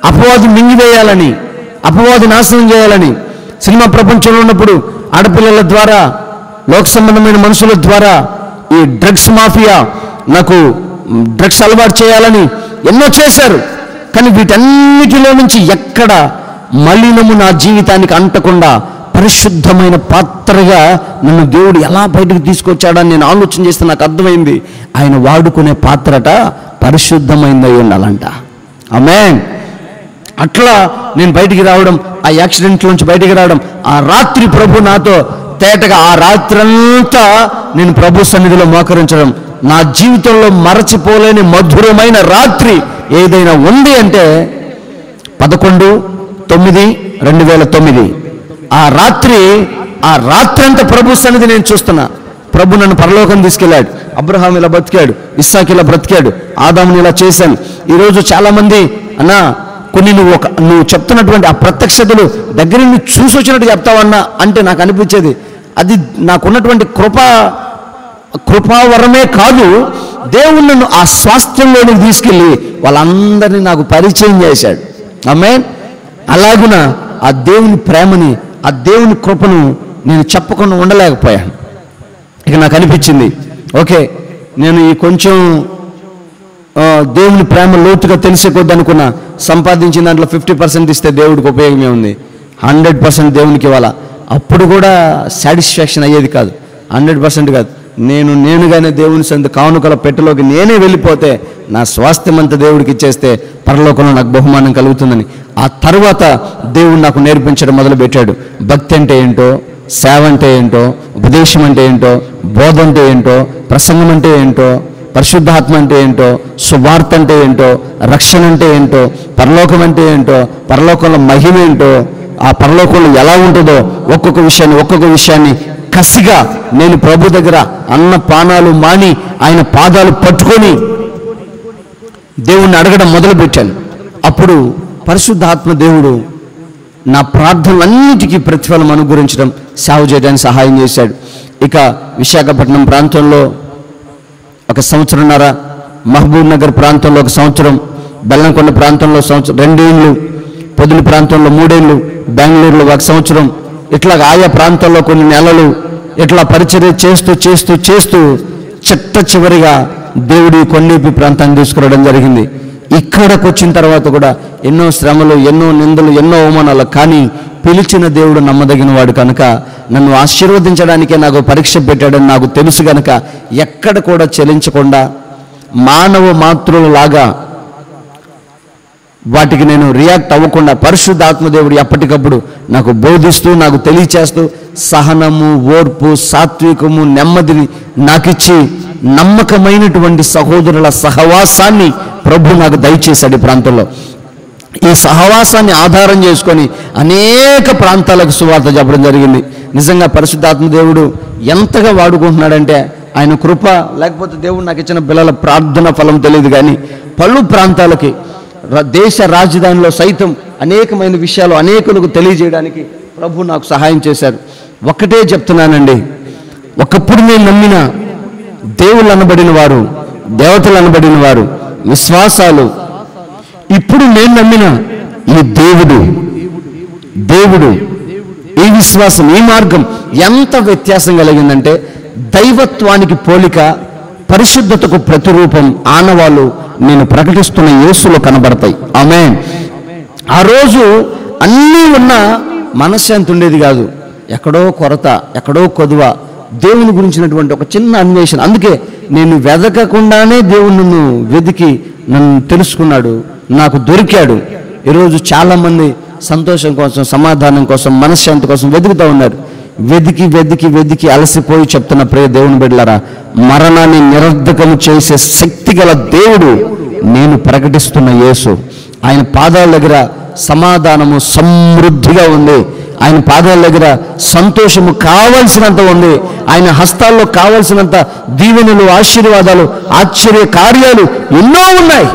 అపవాది మింగివేయాలని, అపవాది నాశనం చేయాలని. సినిమా ప్రపంచంలో ఉన్నప్పుడు ఆడపిల్లల ద్వారా, లోక సంబంధమైన మనుషుల ద్వారా ఈ డ్రగ్స్ మాఫియా నాకు డ్రగ్స్ అలవాటు చేయాలని ఎన్నో చేశారు. కానీ వీటన్నిటిలో నుంచి ఎక్కడ మలినము నా జీవితానికి అంటకుండా పరిశుద్ధమైన పాత్రగా నన్ను దేవుడు ఎలా బయటకు తీసుకొచ్చాడని నేను ఆలోచన చేస్తే నాకు అర్థమైంది, ఆయన వాడుకునే పాత్రట పరిశుద్ధమైందై ఉండాలంట. ఆమేన్. అట్లా నేను బయటికి రావడం, ఆ యాక్సిడెంట్ నుంచి బయటికి రావడం, ఆ రాత్రి ప్రభు నాతో తేటగా ఆ రాత్రంతా నేను ప్రభు సన్నిధిలో మోకరించడం, నా జీవితంలో మరచిపోలేని మధురమైన రాత్రి ఏదైనా ఉంది అంటే 11/9/2009 ఆ రాత్రంతా ప్రభు సన్నిధి నేను చూస్తున్నా. ప్రభు నన్ను పరలోకం తీసుకెళ్ళాడు. అబ్రహాం ఇలా బ్రతికాడు, ఇస్సాకు ఇలా బ్రతికాడు, ఆదాముని ఇలా చేశాను. ఈరోజు చాలామంది అన్నా కొన్ని నువ్వు చెప్తున్నటువంటి ఆ ప్రత్యక్షతలు దగ్గర నుండి చూసి వచ్చినట్టు చెప్తావన్నా అంటే నాకు అనిపించేది అది నాకున్నటువంటి కృపావరమే కాదు, దేవుడు నన్ను ఆ స్వాస్థ్యంలోనికి తీసుకెళ్ళి వాళ్ళందరినీ నాకు పరిచయం చేశాడు. ఆమేన్. అలాగున ఆ దేవుని ప్రేమని, ఆ దేవుని కృపను నేను చెప్పకుండా ఉండలేకపోయాను. ఇక నాకు అనిపించింది, ఓకే నేను ఈ కొంచెం దేవుని ప్రేమ లోతుగా తెలిసే కొద్ది అనుకున్నా, సంపాదించిన దాంట్లో 50% ఇస్తే దేవుడికి ఉపయోగమే ఉంది, 100% దేవునికి ఇవ్వాలా. అప్పుడు కూడా సాటిస్ఫాక్షన్ అయ్యేది కాదు, 100% కాదు. నేనుగానే దేవుని సంత కానుకల పెట్టెలోకి నేనే వెళ్ళిపోతే నా స్వాస్థ్యం అంతా దేవుడికి ఇచ్చేస్తే పరలోకంలో నాకు బహుమానం కలుగుతుందని ఆ తర్వాత దేవుడు నాకు నేర్పించడం మొదలుపెట్టాడు. భక్తి అంటే ఏంటో, సేవ అంటే ఏంటో, ఉపదేశం అంటే ఏంటో, బోధ అంటే ఏంటో, ప్రసంగం అంటే ఏంటో, పరిశుద్ధాత్మ అంటే ఏంటో, సువార్త అంటే ఏంటో, రక్షణ అంటే ఏంటో, పరలోకం అంటే ఏంటో, పరలోకంలో మహిమ ఏంటో, ఆ పరలోకంలో ఎలా ఉంటుందో ఒక్కొక్క విషయాన్ని కసిగా నేను ప్రభు దగ్గర అన్న పానాలు మాని ఆయన పాదాలు పట్టుకొని దేవుణ్ణి అడగడం మొదలుపెట్టాను. అప్పుడు పరిశుద్ధాత్మ దేవుడు నా ప్రార్థనలన్నిటికీ ప్రతిఫలం అనుగ్రహించడం, సేవ చేయడానికి సహాయం చేశాడు. ఇక విశాఖపట్నం ప్రాంతంలో 1 సంవత్సరంన్నర, మహబూబ్ నగర్ ప్రాంతంలో 1 సంవత్సరం, బెల్లంకొండ ప్రాంతంలో 2 ఏళ్ళు, పొదిలి ప్రాంతంలో 3 ఏళ్ళు, బెంగళూరులో 1 సంవత్సరం, ఇట్లా ఆయా ప్రాంతాల్లో కొన్ని నెలలు ఇట్లా పరిచర్య చేస్తూ చిట్ట చివరిగా దేవుడి కొండేపి ప్రాంతాన్ని తీసుకురావడం జరిగింది. ఇక్కడికి వచ్చిన తర్వాత కూడా ఎన్నో శ్రమలు, ఎన్నో నిందలు, ఎన్నో అవమానాలు, కానీ పిలిచిన దేవుడు నమ్మదగిన వాడు కనుక నన్ను ఆశీర్వదించడానికే నాకు పరీక్ష పెట్టాడని నాకు తెలుసు కనుక ఎక్కడ కూడా చెలించకుండా మానవ మాతృలాగా వాటికి నేను రియాక్ట్ అవ్వకుండా పరిశుద్ధాత్మదేవుడు ఎప్పటికప్పుడు నాకు బోధిస్తూ, నాకు తెలియచేస్తూ సహనము, ఓర్పు, సాత్వికము, నెమ్మదిని నాకిచ్చి నమ్మకమైనటువంటి సహోదరుల సహవాసాన్ని ప్రభు నాకు దయచేశాడు. ఈ ప్రాంతంలో ఈ సహవాసాన్ని ఆధారం చేసుకొని అనేక ప్రాంతాలకు సువార్త చెప్పడం జరిగింది. నిజంగా పరిశుద్ధాత్మదేవుడు ఎంతగా వాడుకుంటున్నాడంటే ఆయన కృప, లేకపోతే దేవుడు నాకు ఇచ్చిన పిల్లల ప్రార్థన ఫలం తెలియదు, కానీ పలు ప్రాంతాలకి దేశ రాజధానిలో సైతం అనేకమైన విషయాలు అనేకులకు తెలియజేయడానికి ప్రభు నాకు సహాయం చేశారు. ఒక్కటే చెప్తున్నానండి, ఒకప్పుడు నేను నమ్మిన దేవుళ్ళు అనబడిన వారు, దేవతలు అనబడిన వారు, విశ్వాసాలు, ఇప్పుడు నేను నమ్మిన ఈ దేవుడు ఈ విశ్వాసం, ఈ మార్గం ఎంత వ్యత్యాసం కలిగిందంటే దైవత్వానికి పోలిక, పరిశుద్ధతకు ప్రతిరూపం ఆనవాళ్ళు నేను ప్రకటిస్తున్న యేసులో కనబడతాయి. ఆమేన్. ఆ రోజు అన్నీ ఉన్న మనశ్శాంతి ఉండేది కాదు, ఎక్కడో కొరత, ఎక్కడో కొదువ, దేవుని గురించినటువంటి ఒక చిన్న అన్వేషణ. అందుకే నేను వెదకకుండానే దేవుడు నన్ను వెతికి నన్ను తెలుసుకున్నాడు, నాకు దొరికాడు. ఈరోజు చాలామంది సంతోషం కోసం, సమాధానం కోసం, మనశ్శాంతి కోసం వెతుకుతూ ఉన్నారు. వెతికి అలసిపోయి చెప్తున్న ప్రియ దేవుని బిడ్డలారా, మరణాన్ని నిరర్ధకము చేసే శక్తి గల దేవుడు నేను ప్రకటిస్తున్న యేసు. ఆయన పాదాల దగ్గర సమాధానము సమృద్ధిగా ఉంది, ఆయన పాదాల దగ్గర సంతోషము కావలసినంత ఉంది, ఆయన హస్తాల్లో కావలసినంత దీవెనలు, ఆశీర్వాదాలు, ఆశ్చర్య కార్యాలు ఎన్నో ఉన్నాయి.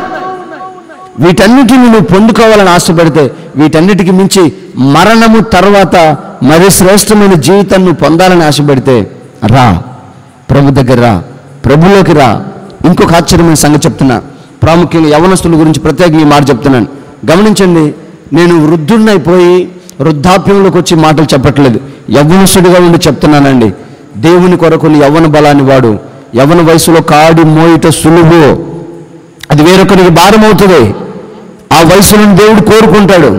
వీటన్నిటిని నువ్వు పొందుకోవాలని ఆశపడితే, వీటన్నిటికి మించి మరణము తర్వాత మరి శ్రేష్టమైన జీవితాన్ని నువ్వు పొందాలని ఆశపడితే రా, ప్రభు దగ్గర రా, ప్రభులోకి రా. ఇంకొక ఆశ్చర్యమైన సంగతి చెప్తున్నా, ప్రాముఖ్యంగా యవనస్తుల గురించి ప్రత్యేకంగా ఈ మాట చెప్తున్నాను. గమనించండి, నేను వృద్ధుడినైపోయి వృద్ధాప్యంలోకి వచ్చి మాటలు చెప్పట్లేదు, యవ్వనస్తుడిగా ఉండి చెప్తున్నానండి. దేవుని కొరకు యవ్వన బలాన్ని వాడు. యవ్వన వయసులో కాడి మోయిట సులువు, అది వేరొకరికి భారం అవుతుంది. ఆ వయసులను దేవుడు కోరుకుంటాడు.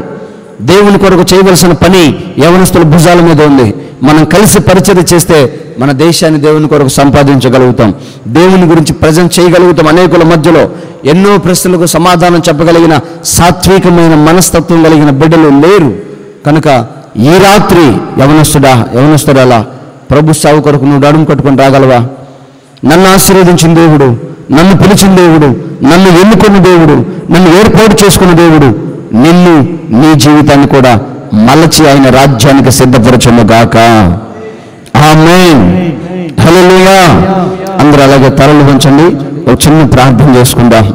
దేవుని కొరకు చేయవలసిన పని యవనస్తుల భుజాల మీద ఉంది. మనం కలిసి పరిచర్య చేస్తే మన దేశాన్ని దేవుని కొరకు సంపాదించగలుగుతాం, దేవుని గురించి ప్రజెంట్ చేయగలుగుతాం. అనేకుల మధ్యలో ఎన్నో ప్రశ్నలకు సమాధానం చెప్పగలిగిన సాత్వికమైన మనస్తత్వం కలిగిన బిడ్డలు లేరు. కనుక ఈ రాత్రి యవనస్తుడాలా, ప్రభు సాగు కొరకు నువ్వు నడుము కట్టుకొని రాగలవా? నన్ను ఆశీర్వదించిన దేవుడు, నన్ను పిలిచిన దేవుడు, నన్ను ఎన్నుకున్న దేవుడు, నన్ను ఏర్పాటు చేసుకున్న దేవుడు నిన్ను, నీ జీవితాన్ని కూడా మలచి ఆయన రాజ్యానికి సిద్ధపరచునుగాక. ఆమేన్. హల్లెలూయా. అందరూ అలాగే తలలు వంచండి, ఒక చిన్న ప్రార్థన చేసుకుందాం.